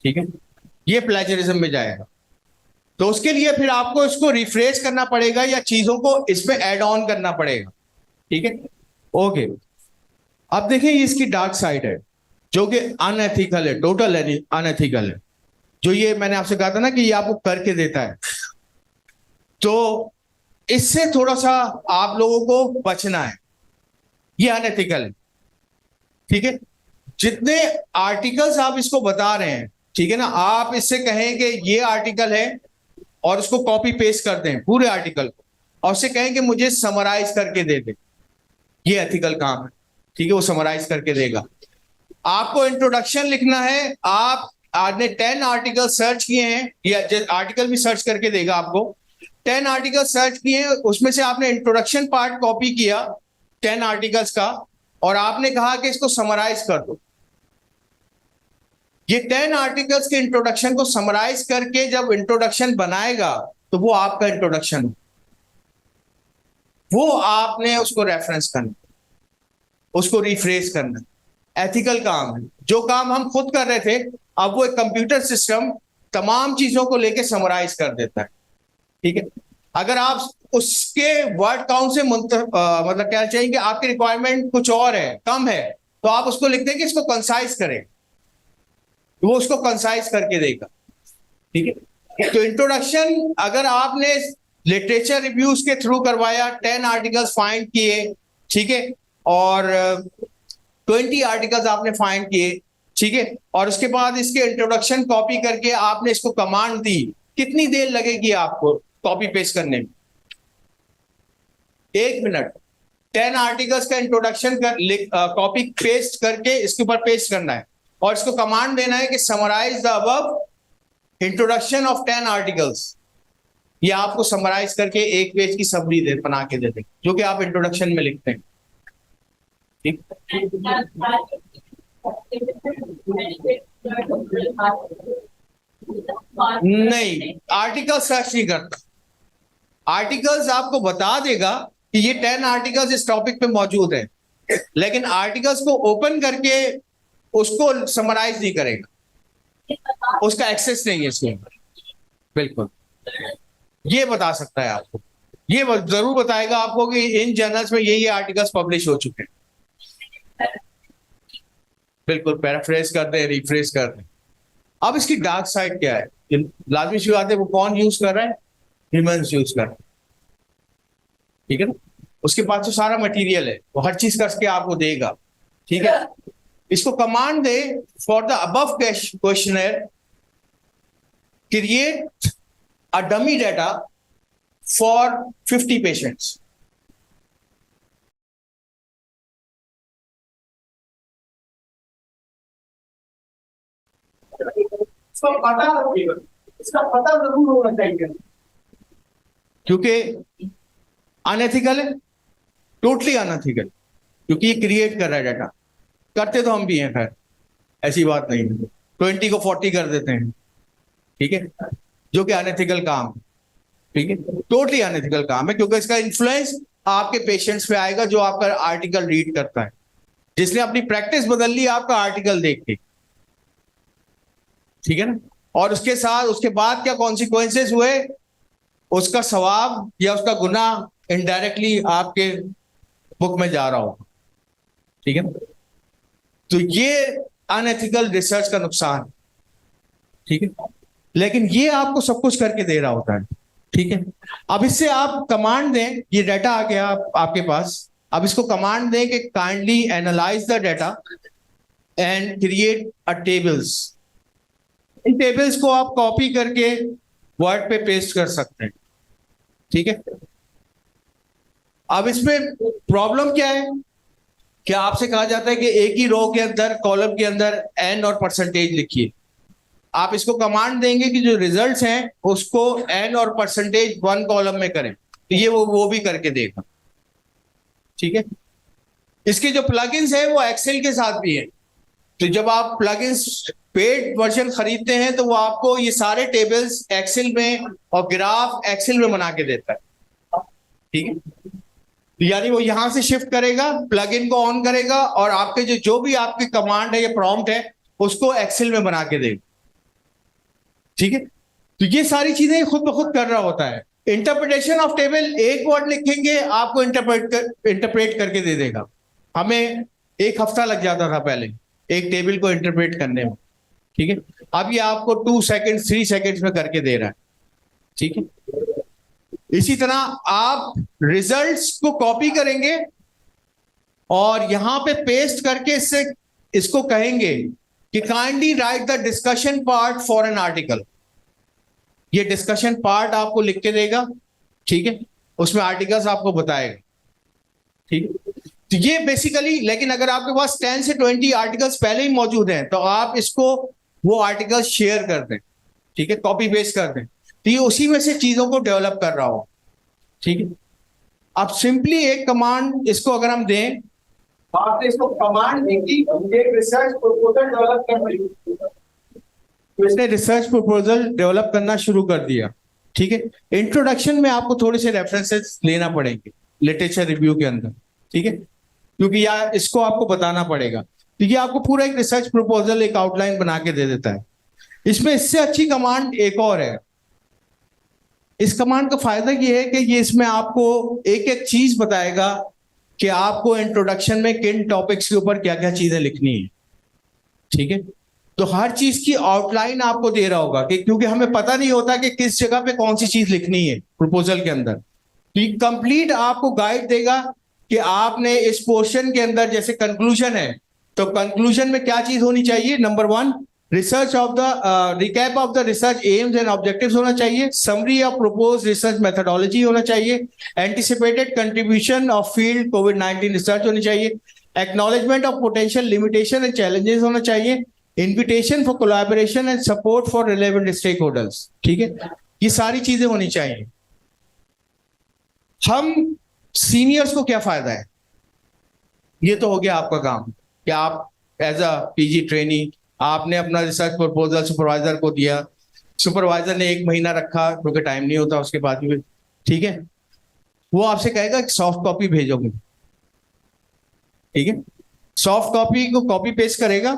ठीक है, ये प्लेजरिज्म में जाएगा, तो उसके लिए फिर आपको इसको रिफ्रेश करना पड़ेगा या चीजों को इसमें ऐड ऑन करना पड़ेगा। ठीक है, ओके। अब देखिए, इसकी डार्क साइड है जो कि अनएथिकल है, टोटल अनएथिकल है। जो ये मैंने आपसे कहा था ना कि ये आपको करके देता है, तो इससे थोड़ा सा आप लोगों को बचना है, ये अनएथिकल है। ठीक है, जितने आर्टिकल्स आप इसको बता रहे हैं, ठीक है ना, आप इससे कहें कि ये आर्टिकल है और उसको कॉपी पेस्ट कर दें पूरे आर्टिकल को, और उससे कहें कि मुझे समराइज करके दे दे, ये एथिकल काम है। ठीक है, वो समराइज करके देगा। आपको इंट्रोडक्शन लिखना है, आपने 10 आर्टिकल सर्च किए हैं, या आर्टिकल भी सर्च करके देगा आपको। 10 आर्टिकल सर्च किए हैं, उसमें से आपने इंट्रोडक्शन पार्ट कॉपी किया 10 आर्टिकल्स का, और आपने कहा कि इसको समराइज कर दो। ये 10 आर्टिकल्स के इंट्रोडक्शन को समराइज करके जब इंट्रोडक्शन बनाएगा तो वो आपका इंट्रोडक्शन, वो आपने उसको रेफरेंस करना, उसको रिफ्रेश करना। एथिकल काम है। जो काम हम खुद कर रहे थे, अब वो एक कंप्यूटर सिस्टम तमाम चीजों को लेके समराइज कर देता है। ठीक है, अगर आप उसके वर्ड काउंट से मतलब क्या चाहिए कि आपकी रिक्वायरमेंट कुछ और है, कम है, तो आप उसको लिखते हैं कि इसको कंसाइज करें, वो उसको कंसाइज करके देगा। ठीक है, तो इंट्रोडक्शन अगर आपने लिटरेचर रिव्यूज के थ्रू करवाया, 10 आर्टिकल्स फाइंड किए, ठीक है, और 20 आर्टिकल्स आपने फाइंड किए, ठीक है, और उसके बाद इसके इंट्रोडक्शन कॉपी करके आपने इसको कमांड दी, कितनी देर लगेगी आपको कॉपी पेस्ट करने में? 1 मिनट। 10 आर्टिकल्स का इंट्रोडक्शन कॉपी पेस्ट करके इसके ऊपर पेस्ट करना है, और इसको कमांड देना है कि summarise the above introduction of 10 articles. ये आपको समराइज करके एक पेज की समरी बना के दे देंगे, जो कि आप इंट्रोडक्शन में लिखते हैं। ठीक, नहीं, आर्टिकल सर्च नहीं करता। आर्टिकल्स आपको बता देगा कि ये 10 आर्टिकल्स इस टॉपिक पे मौजूद है, लेकिन आर्टिकल्स को ओपन करके उसको समराइज नहीं करेगा, उसका एक्सेस नहीं है इसमें। बिल्कुल, ये बता सकता है आपको, ये जरूर बताएगा आपको कि इन जर्नल्स में ये आर्टिकल्स पब्लिश हो चुके हैं। बिल्कुल, पैराफ्रेज कर दें, रिफ्रेश कर दें। अब इसकी डार्क साइड क्या है, लाजमी सी बात है, वो कौन यूज कर रहा है? ह्यूमंस यूज कर रहे हैं, ठीक है ना। उसके पास तो सारा मटेरियल है, वो हर चीज करके आपको देगा, ठीक है। इसको कमांड दे, for the above questionnaire create a dummy data for 50 patients. इसका पता जरूर होना चाहिए, क्योंकि अनएथिकल है, टोटली अनएथिकल, क्योंकि ये क्रिएट कर रहा है डाटा। करते तो हम भी हैं, खैर ऐसी बात नहीं है, 20 को 40 कर देते हैं, ठीक है, जो कि अनएथिकल काम, ठीक है, टोटली अनएथिकल काम है, क्योंकि इसका इन्फ्लुएंस आपके पेशेंट्स पे आएगा जो आपका आर्टिकल रीड करता है, जिसने अपनी प्रैक्टिस बदल ली आपका आर्टिकल देख के, ठीक है ना। और उसके साथ उसके बाद क्या कॉन्सिक्वेंसेस हुए, उसका सवाब या उसका गुनाह इनडायरेक्टली आपके बुक में जा रहा होगा, ठीक है ना। तो ये अनएथिकल रिसर्च का नुकसान, ठीक है, लेकिन ये आपको सब कुछ करके दे रहा होता है, ठीक है। अब इससे आप कमांड दें, ये डाटा आ गया आपके पास, अब इसको कमांड दें कि kindly analyse the data and create a tables. In tables को आप कॉपी करके वर्ड पे पेस्ट कर सकते हैं, ठीक है। अब इसमें प्रॉब्लम क्या है कि आपसे कहा जाता है कि एक ही रो के अंदर, कॉलम के अंदर एन और परसेंटेज लिखिए। आप इसको कमांड देंगे कि जो रिजल्ट्स हैं उसको एन और परसेंटेज 1 कॉलम में करें, तो ये वो भी करके देगा, ठीक है। इसके जो प्लगइन्स है वो एक्सेल के साथ भी है, तो जब आप प्लगइन्स पेड वर्जन खरीदते हैं तो वो आपको ये सारे टेबल्स एक्सेल में और ग्राफ एक्सेल में बना के देता है, ठीक है। तो यानी वो यहां से शिफ्ट करेगा, प्लगइन को ऑन करेगा और आपके जो भी आपकी कमांड है या प्रॉम्प्ट है उसको एक्सेल में बना के देगा, ठीक है। तो ये सारी चीजें खुद ब खुद कर रहा होता है। इंटरप्रिटेशन ऑफ टेबल, एक वर्ड लिखेंगे आपको इंटरप्रेट करके दे देगा। हमें 1 हफ्ता लग जाता था पहले एक टेबल को इंटरप्रेट करने में, ठीक है। अब ये आपको 2 सेकेंड 3 सेकेंड्स में करके दे रहा है, ठीक है। इसी तरह आप रिजल्ट्स को कॉपी करेंगे और यहां पे पेस्ट करके इसको कहेंगे कि kindly right the discussion part for an article. ये डिस्कशन पार्ट आपको लिख के देगा, ठीक है, उसमें आर्टिकल्स आपको बताएगा, ठीक है। तो ये बेसिकली, लेकिन अगर आपके पास 10 से 20 आर्टिकल्स पहले ही मौजूद हैं तो आप इसको वो आर्टिकल्स शेयर कर दें, ठीक है, कॉपी पेस्ट कर दें, तो ये उसी में से चीजों को डेवलप कर रहा हो, ठीक है। अब सिंपली एक कमांड इसको अगर हम दें, आपने इसको कमांड दी कि एक रिसर्च प्रपोजल डेवलप कर, तो इसने रिसर्च प्रपोजल डेवलप करना शुरू कर दिया, ठीक है। इंट्रोडक्शन में आपको थोड़े से रेफरेंसेस लेना पड़ेंगे लिटरेचर रिव्यू के अंदर, ठीक है, क्योंकि यार इसको आपको बताना पड़ेगा, तो ये आपको पूरा एक रिसर्च प्रपोजल, एक आउटलाइन बना के दे देता है। इसमें इससे अच्छी कमांड एक और है। इस कमांड का फायदा ये है कि ये इसमें आपको एक एक चीज बताएगा कि आपको इंट्रोडक्शन में किन टॉपिक्स के ऊपर क्या क्या चीजें लिखनी है, ठीक है। तो हर चीज की आउटलाइन आपको दे रहा होगा कि, क्योंकि हमें पता नहीं होता कि किस जगह पे कौन सी चीज लिखनी है प्रपोजल के अंदर, तो ये कंप्लीट आपको गाइड देगा कि आपने इस पोर्शन के अंदर, जैसे कंक्लूजन है तो कंक्लूजन में क्या चीज होनी चाहिए। Number 1, research of the recap of the research aims and objectives होना चाहिए, summary of propose research methodology होना चाहिए, एंटिसिपेटेड कंट्रीब्यूशन ऑफ फील्ड कोविड-19 रिसर्च होनी चाहिए, acknowledgement of potential limitation and challenges होना चाहिए, invitation for collaboration and support for relevant stakeholders, ठीक है। ये सारी चीजें होनी चाहिए। हम सीनियर्स को क्या फायदा है, ये तो हो गया आपका काम कि आप एज अ पीजी ट्रेनी आपने अपना रिसर्च प्रपोजल सुपरवाइजर को दिया, सुपरवाइजर ने 1 महीना रखा क्योंकि टाइम नहीं होता उसके बाद भी, ठीक है, वो आपसे कहेगा कि सॉफ्ट कॉपी भेजोगे, ठीक है। सॉफ्ट कॉपी को कॉपी पेस्ट करेगा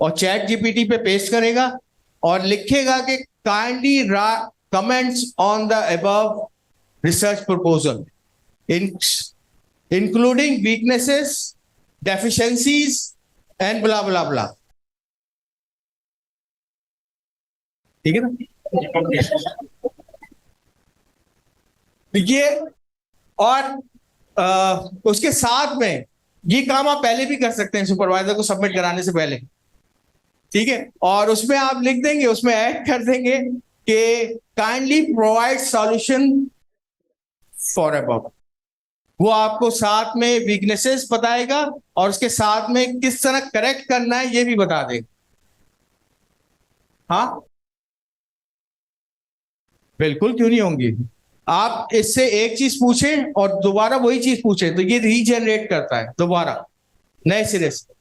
और चैट जीपीटी पे पेस्ट करेगा और लिखेगा कि kindly comments on the above research proposal including weaknesses, deficiencies and blah blah blah. ठीक है ना? ये और उसके साथ में ये काम आप पहले भी कर सकते हैं सुपरवाइजर को सबमिट कराने से पहले। ठीक है, और उसमें आप लिख देंगे, उसमें ऐड कर देंगे कि kindly provide solution for above. वो आपको साथ में वीकनेसेस बताएगा और उसके साथ में किस तरह करेक्ट करना है ये भी बता देगा। हाँ बिल्कुल, क्यों नहीं होंगी। आप इससे एक चीज पूछें और दोबारा वही चीज पूछें तो ये रीजनरेट करता है दोबारा नए सिरे से।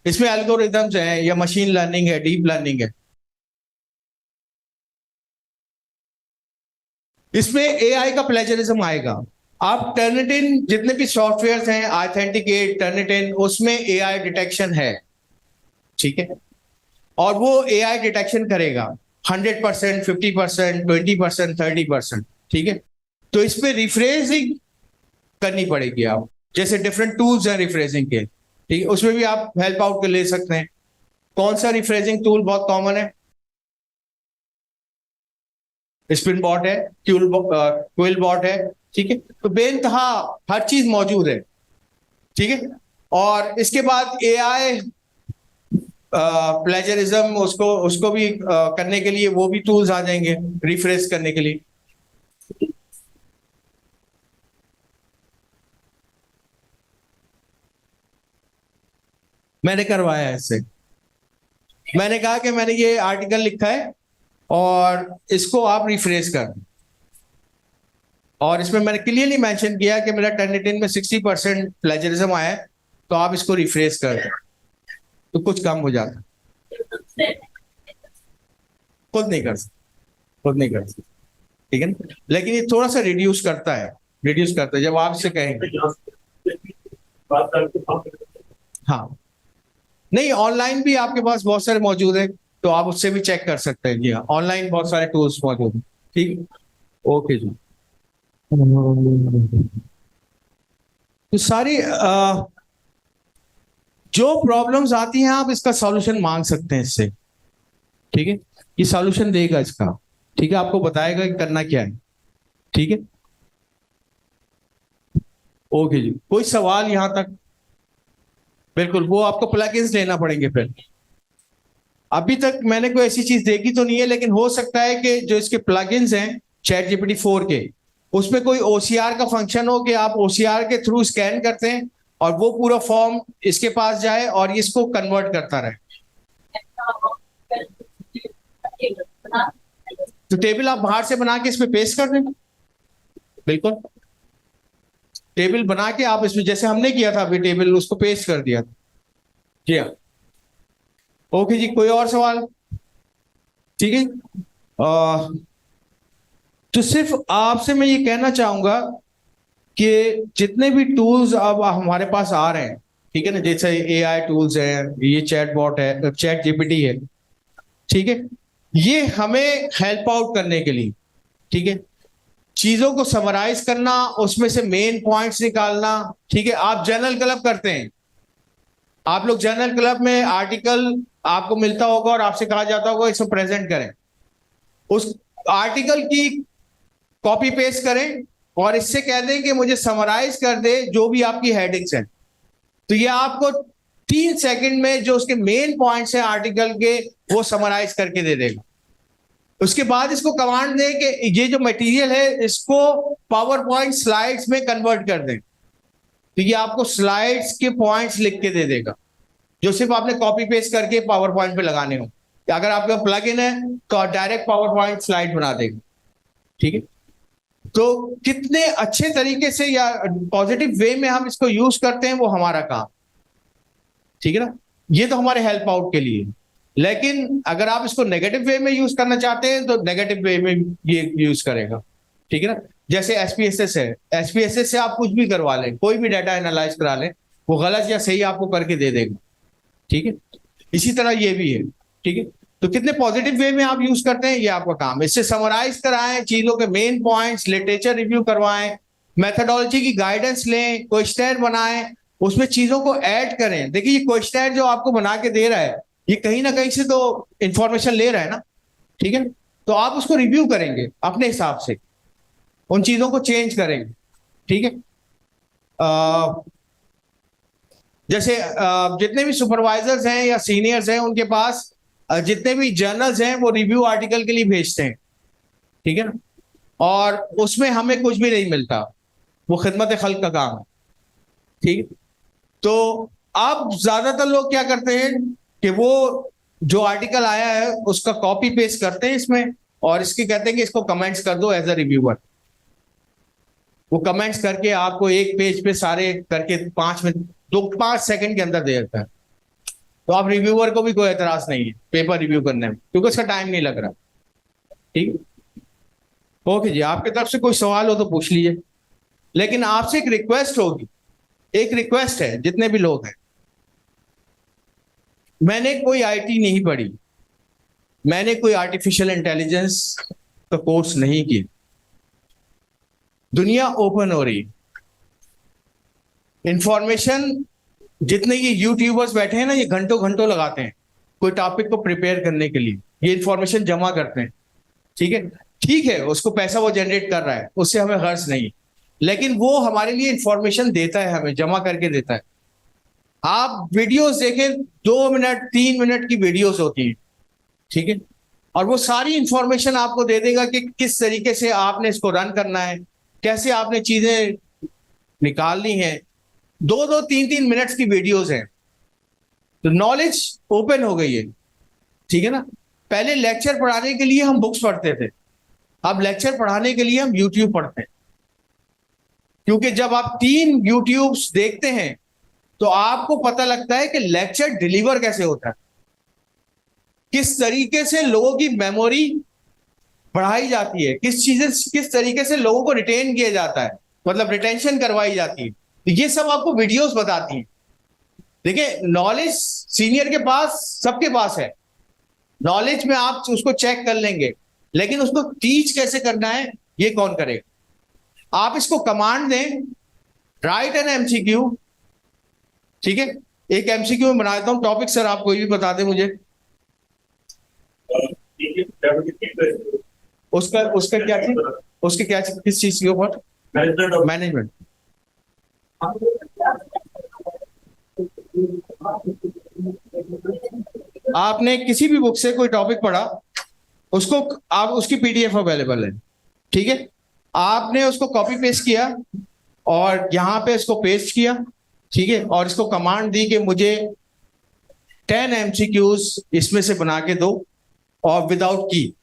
इसमें एल्गोरिथम्स हैं या मशीन लर्निंग है, डीप लर्निंग है। इसमें एआई का प्लेजरिज्म आएगा। आप टर्निटिन जितने भी सॉफ्टवेयर हैं, ऑथेंटिकेट, टर्निटिन, उसमें एआई डिटेक्शन है। ठीक है, और वो एआई डिटेक्शन करेगा 100%, 50%, 20%, 30%। ठीक है, तो इस पे रिफ्रेजिंग करनी पड़ेगी आप, जैसे डिफरेंट टूल्स हैं रिफ्रेजिंग के। ठीक है, उसमें भी आप हेल्प आउट के ले सकते हैं। कौन सा रिफ्रेजिंग टूल बहुत कॉमन है? स्पिन बॉट है, क्विल बॉट है। ठीक है, तो बेइंतहा हर चीज मौजूद है। ठीक है, और इसके बाद एआई प्लेजरिज्म, उसको भी करने के लिए वो भी टूल्स आ जाएंगे रिफ्रेश करने के लिए। मैंने करवाया है इससे। मैंने कहा कि मैंने ये आर्टिकल लिखा है और इसको आप रिफ्रेश कर, और इसमें मैंने क्लियरली मेंशन किया कि मेरा टर्निटिन में 60% प्लेजरिज्म आया है, तो आप इसको रिफ्रेश कर दें तो कुछ कम हो जाता। खुद नहीं कर सकते, ठीक है ना, लेकिन ये थोड़ा सा रिड्यूस करता है जब आप इसे कहेंगे। हाँ, नहीं, ऑनलाइन भी आपके पास बहुत सारे मौजूद है, तो आप उससे भी चेक कर सकते हैं। जी हाँ, ऑनलाइन बहुत सारे टूल्स मौजूद हैं। ठीक, ओके जी। तो सारी जो प्रॉब्लम्स आती हैं आप इसका सॉल्यूशन मांग सकते हैं इससे। ठीक है, ये सॉल्यूशन देगा इसका। ठीक है, आपको बताएगा कि करना क्या है। ठीक है, ओके जी। कोई सवाल यहां तक? बिल्कुल, वो आपको प्लगइन्स लेना पड़ेंगे फिर। अभी तक मैंने कोई ऐसी चीज देखी तो नहीं है, लेकिन हो सकता है कि जो इसके प्लगइन्स हैं चैट जीपीटी 4 के, उसमें कोई ओसीआर का फंक्शन हो कि आप ओसीआर के थ्रू स्कैन करते हैं और वो पूरा फॉर्म इसके पास जाए और इसको कन्वर्ट करता रहे। तो टेबल आप बाहर से बना के इसमें पेस्ट कर दें। बिल्कुल, टेबल बना के आप इसमें, जैसे हमने किया था अभी, टेबल उसको पेस्ट कर दिया। जी हाँ, ओके जी। कोई और सवाल? ठीक है, तो सिर्फ आपसे मैं ये कहना चाहूंगा कि जितने भी टूल्स अब हमारे पास आ रहे हैं, ठीक है ना, जैसे एआई टूल्स हैं, ये चैट बॉट है, चैट जीपीटी है, ठीक है, ये हमें हेल्प आउट करने के लिए, ठीक है, चीजों को समराइज करना, उसमें से मेन पॉइंट्स निकालना। ठीक है, आप जर्नल क्लब करते हैं, आप लोग जर्नल क्लब में आर्टिकल आपको मिलता होगा और आपसे कहा जाता होगा इसको प्रेजेंट करें। उस आर्टिकल की कॉपी पेस्ट करें और इससे कह दें कि मुझे समराइज कर दे जो भी आपकी हेडिंग्स हैं। तो ये आपको 3 सेकंड में जो उसके मेन पॉइंट्स हैं आर्टिकल के, वो समराइज करके दे देगा। उसके बाद इसको कमांड दें कि ये जो मटेरियल है इसको पावर पॉइंट स्लाइड्स में कन्वर्ट कर दें। तो ये आपको स्लाइड्स के पॉइंट्स लिख के दे देगा, जो सिर्फ आपने कॉपी पेस्ट करके पावर पॉइंट पे लगाने हो। अगर आपका प्लग इन है तो डायरेक्ट पावर पॉइंट स्लाइड बना देगा। ठीक है, तो कितने अच्छे तरीके से या पॉजिटिव वे में हम इसको यूज करते हैं वो हमारा काम। ठीक है ना, ये तो हमारे हेल्प आउट के लिए। लेकिन अगर आप इसको नेगेटिव वे में यूज करना चाहते हैं तो नेगेटिव वे में ये यूज करेगा। ठीक है ना, जैसे एसपीएसएस है, एसपीएसएस से आप कुछ भी करवा लें, कोई भी डाटा एनालाइज करा लें, वो गलत या सही आपको करके दे देगा। ठीक है, इसी तरह ये भी है, ठीक है। तो कितने पॉजिटिव वे में आप यूज करते हैं, ये आपका काम है। इससे समराइज कराएं चीजों के मेन पॉइंट्स, लिटरेचर रिव्यू करवाएं, मेथोडोलॉजी की गाइडेंस लें, क्वेश्चनर बनाएं, उसमें चीजों को ऐड करें। देखिए ये क्वेश्चनर जो आपको बना के दे रहा है, ये कहीं ना कहीं से तो इंफॉर्मेशन ले रहा है ना, ठीक है। तो आप उसको रिव्यू करेंगे अपने हिसाब से, उन चीजों को चेंज करेंगे, ठीक है। जैसे जितने भी सुपरवाइजर्स हैं या सीनियर्स हैं, उनके पास जितने भी जर्नल्स हैं वो रिव्यू आर्टिकल के लिए भेजते हैं, ठीक है ना, और उसमें हमें कुछ भी नहीं मिलता, वो खिदमत खल्क का काम है, ठीक है। तो अब ज्यादातर लोग क्या करते हैं कि वो जो आर्टिकल आया है उसका कॉपी पेस्ट करते हैं इसमें, और इसके कहते हैं कि इसको कमेंट्स कर दो एज अ रिव्यूअर। वो कमेंट्स करके आपको एक पेज पे सारे करके 5 सेकंड के अंदर दे देता है। तो आप रिव्यूअर को भी कोई एतराज नहीं है पेपर रिव्यू करने में, क्योंकि उसका टाइम नहीं लग रहा, ठीक है। ओके जी, आपकी तरफ से कोई सवाल हो तो पूछ लीजिए, लेकिन आपसे एक रिक्वेस्ट होगी, एक रिक्वेस्ट है जितने भी लोग हैं, मैंने कोई आईटी नहीं पढ़ी, मैंने कोई आर्टिफिशियल इंटेलिजेंस का कोर्स नहीं किया, दुनिया ओपन हो रही, इंफॉर्मेशन जितने ये यूट्यूबर्स बैठे हैं ना, ये घंटों घंटों लगाते हैं कोई टॉपिक को प्रिपेयर करने के लिए, ये इंफॉर्मेशन जमा करते हैं, ठीक है, उसको पैसा वो जनरेट कर रहा है, उससे हमें गर्ज नहीं, लेकिन वो हमारे लिए इंफॉर्मेशन देता है, हमें जमा करके देता है। आप वीडियोस देखें, 2 मिनट 3 मिनट की वीडियोस होती हैं, ठीक है, और वो सारी इंफॉर्मेशन आपको दे देगा कि किस तरीके से आपने इसको रन करना है, कैसे आपने चीजें निकालनी है। 2-2 3-3 मिनट्स की वीडियोस हैं, तो नॉलेज ओपन हो गई है, ठीक है ना। पहले लेक्चर पढ़ाने के लिए हम बुक्स पढ़ते थे, अब लेक्चर पढ़ाने के लिए हम यूट्यूब पढ़ते हैं, क्योंकि जब आप 3 यूट्यूब्स देखते हैं तो आपको पता लगता है कि लेक्चर डिलीवर कैसे होता है, किस तरीके से लोगों की मेमोरी बढ़ाई जाती है, किस तरीके से लोगों को रिटेन किया जाता है, मतलब रिटेंशन करवाई जाती है, तो ये सब आपको वीडियोस बताती हैं। देखिए नॉलेज सीनियर के पास, सबके पास है नॉलेज, में आप उसको चेक कर लेंगे, लेकिन उसको टीच कैसे करना है ये कौन करेगा। आप इसको कमांड दें, राइट एन एमसीक्यू, ठीक है, एक एमसीक्यू में बना देता हूं टॉपिक, सर आप कोई भी बता दें मुझे, उसका क्या चीज, उसके क्या चीज, किस चीज के ऊपर, मैनेजमेंट। आपने किसी भी बुक से कोई टॉपिक पढ़ा, उसको आप, उसकी पीडीएफ अवेलेबल है, ठीक है, आपने उसको कॉपी पेस्ट किया और यहां पे इसको पेस्ट किया, ठीक है, और इसको कमांड दी कि मुझे 10 एमसीक्यूज इसमें से बना के दो और विदाउट की।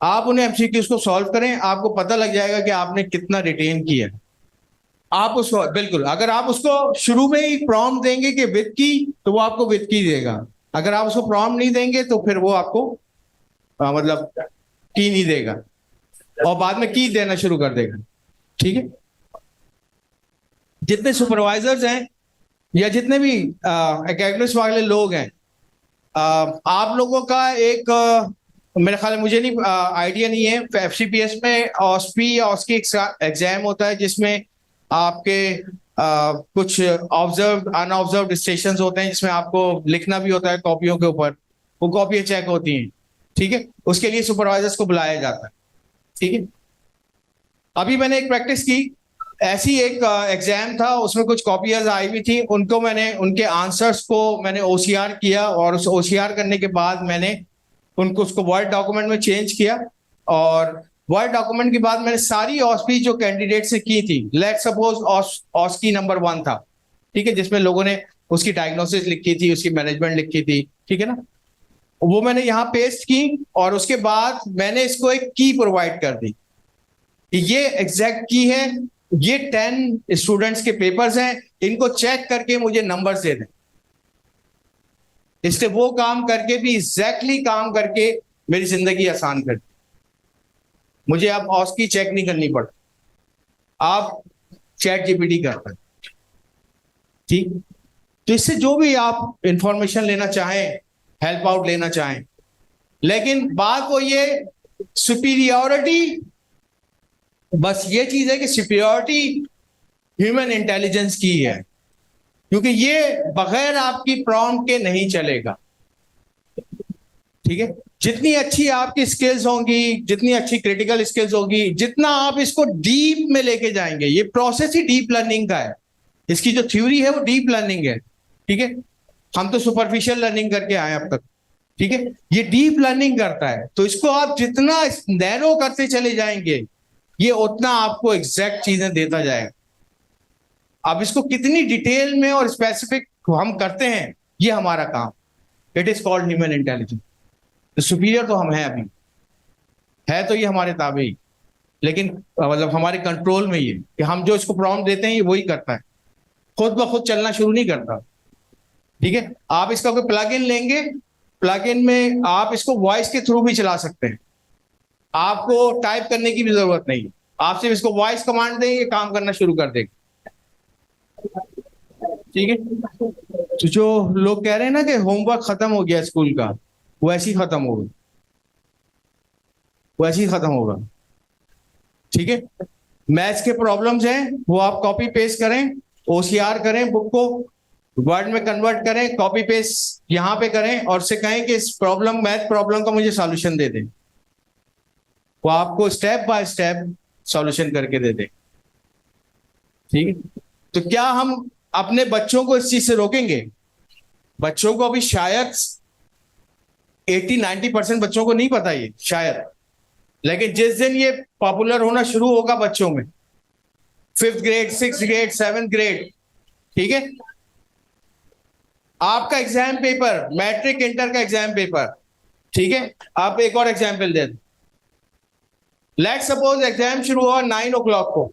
आप उन्हें एमसीक्यूज को सॉल्व करें, आपको पता लग जाएगा कि आपने कितना रिटेन किया। आप उसको बिल्कुल, अगर आप उसको शुरू में ही प्रॉम्प्ट देंगे कि विद की, तो वो आपको विद की देगा, अगर आप उसको प्रॉम्प्ट नहीं देंगे तो फिर वो आपको मतलब की नहीं देगा, और बाद में की देना शुरू कर देगा, ठीक है। जितने सुपरवाइजर्स हैं या जितने भी एकेडमिक्स वाले लोग हैं, आप लोगों का एक मेरे ख्याल में, मुझे नहीं आइडिया नहीं है, एफसीपीएस में ऑस्पी या ऑस्की एग्जाम होता है जिसमें आपके कुछ ऑब्जर्व अनऑब्जर्व स्टेशंस होते हैं जिसमें आपको लिखना भी होता है कॉपियों के ऊपर, वो कॉपियां चेक होती हैं, ठीक है, उसके लिए सुपरवाइजर्स को बुलाया जाता है, ठीक है। अभी मैंने एक प्रैक्टिस की, ऐसी एक एग्जाम था, उसमें कुछ कॉपियाज आई हुई थी, उनको मैंने, उनके आंसर्स को मैंने ओसीआर किया, और उस ओसीआर करने के बाद मैंने उनको उसको वर्ड डॉक्यूमेंट में चेंज किया, और वर्ड डॉक्यूमेंट के बाद मैंने सारी ऑस्पी जो कैंडिडेट से की थी, लेट सपोज ऑस्की नंबर 1 था, ठीक है, जिसमें लोगों ने उसकी डायग्नोसिस लिखी थी, उसकी मैनेजमेंट लिखी थी, ठीक है ना, वो मैंने यहाँ पेस्ट की, और उसके बाद मैंने इसको एक की प्रोवाइड कर दी, ये एग्जैक्ट की है, ये 10 स्टूडेंट्स के पेपर्स हैं, इनको चेक करके मुझे नंबर्स दे दें। इससे वो काम करके भी एग्जैक्टली काम करके मेरी जिंदगी आसान कर दी, मुझे अब ऑस्की चेक नहीं करनी पड़ती, आप चैट जीपीटी करते हैं, ठीक। तो तो इससे जो भी आप इंफॉर्मेशन लेना चाहें, हेल्प आउट लेना चाहें, लेकिन बात वो ये सुपीरियॉरिटी, बस ये चीज है कि सुपीरियॉरिटी ह्यूमन इंटेलिजेंस की है, क्योंकि ये बगैर आपकी प्रॉम्प्ट के नहीं चलेगा। ठीक है, जितनी अच्छी आपकी स्किल्स होंगी, जितनी अच्छी क्रिटिकल स्किल्स होगी, जितना आप इसको डीप में लेके जाएंगे, ये प्रोसेस ही डीप लर्निंग का है। इसकी जो थ्योरी है वो डीप लर्निंग है। ठीक है, हम तो सुपरफिशियल लर्निंग करके आए अब तक। ठीक है, ये डीप लर्निंग करता है, तो इसको आप जितना नैरो करते चले जाएंगे, ये उतना आपको एग्जैक्ट चीजें देता जाएगा। अब इसको कितनी डिटेल में और स्पेसिफिक हम करते हैं, ये हमारा काम। It is called human intelligence. तो सुपीरियर तो हम हैं, अभी है तो ये हमारे ताबे ही, लेकिन मतलब हमारे कंट्रोल में ये कि हम जो इसको प्रॉम्प्ट देते हैं ये वही करता है, खुद ब खुद चलना शुरू नहीं करता। ठीक है, आप इसका कोई प्लग इन लेंगे, प्लग इन में आप इसको वॉइस के थ्रू भी चला सकते हैं, आपको टाइप करने की भी जरूरत नहीं। आप सिर्फ इसको वॉइस कमांड देंगे, काम करना शुरू कर देगा। ठीक है, तो जो लोग कह रहे हैं ना कि होमवर्क खत्म हो गया स्कूल का, वैसे ही खत्म होगा, वैसे ही खत्म होगा। ठीक है, मैथ्स के प्रॉब्लम्स हैं वो आप कॉपी पेस्ट करें, ओसीआर करें, बुक को वर्ड में कन्वर्ट करें, कॉपी पेस्ट यहां पे करें और से कहें कि इस प्रॉब्लम, मैथ प्रॉब्लम का मुझे सॉल्यूशन दे दें, वो आपको स्टेप बाय स्टेप सॉल्यूशन करके दे दें। ठीक है, तो क्या हम अपने बच्चों को इस चीज से रोकेंगे? बच्चों को अभी शायद 80-90% बच्चों को नहीं पता ये, शायद, लेकिन जिस दिन ये पॉपुलर होना शुरू होगा बच्चों में, 5th grade, 6th grade, 7th grade, ठीक है, आपका एग्जाम पेपर, मैट्रिक इंटर का एग्जाम पेपर, ठीक है, आप एक और एग्जाम्पल दे दो। लेट सपोज एग्जाम शुरू हुआ 9 o'clock को,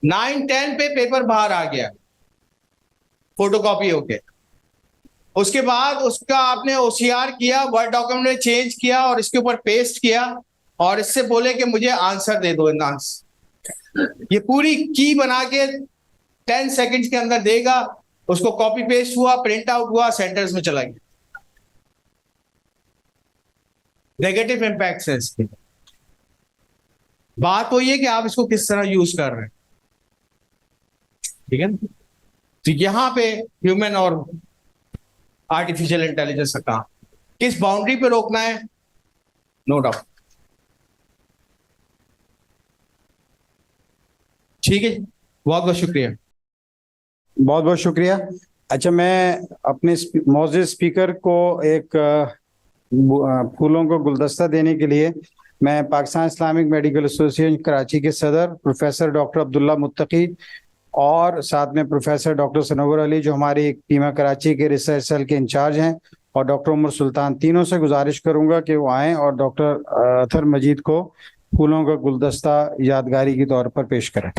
9-10 पे पेपर बाहर आ गया फोटोकॉपी होके, उसके बाद उसका आपने ओसीआर किया, वर्ड डॉक्यूमेंट में चेंज किया और इसके ऊपर पेस्ट किया और इससे बोले कि मुझे आंसर दे दो, आंसर, ये पूरी की बना के 10 सेकंड्स के अंदर देगा, उसको कॉपी पेस्ट हुआ, प्रिंट आउट हुआ, सेंटर्स में चला गया। नेगेटिव इंपैक्ट है इसके। बात तो ये कि आप इसको किस तरह यूज कर रहे हैं। ठीक है, तो यहां पे ह्यूमन और आर्टिफिशियल इंटेलिजेंस का काम, किस बाउंड्री पे रोकना है, नो डाउट। ठीक है, बहुत बहुत शुक्रिया। बहुत बहुत शुक्रिया। अच्छा, मैं अपने मौजूद स्पीकर को एक फूलों को गुलदस्ता देने के लिए मैं Pakistan Islamic medical association Karachi के सदर प्रोफेसर डॉक्टर अब्दुल्ला मुत्तकी और साथ में प्रोफेसर डॉक्टर सनोवर अली जो हमारी पीमा कराची के रिसर्च सेल के इंचार्ज हैं और डॉक्टर उमर सुल्तान, तीनों से गुजारिश करूंगा कि वो आएँ और डॉक्टर अतहर मजीद को फूलों का गुलदस्ता यादगारी के तौर पर पेश करें।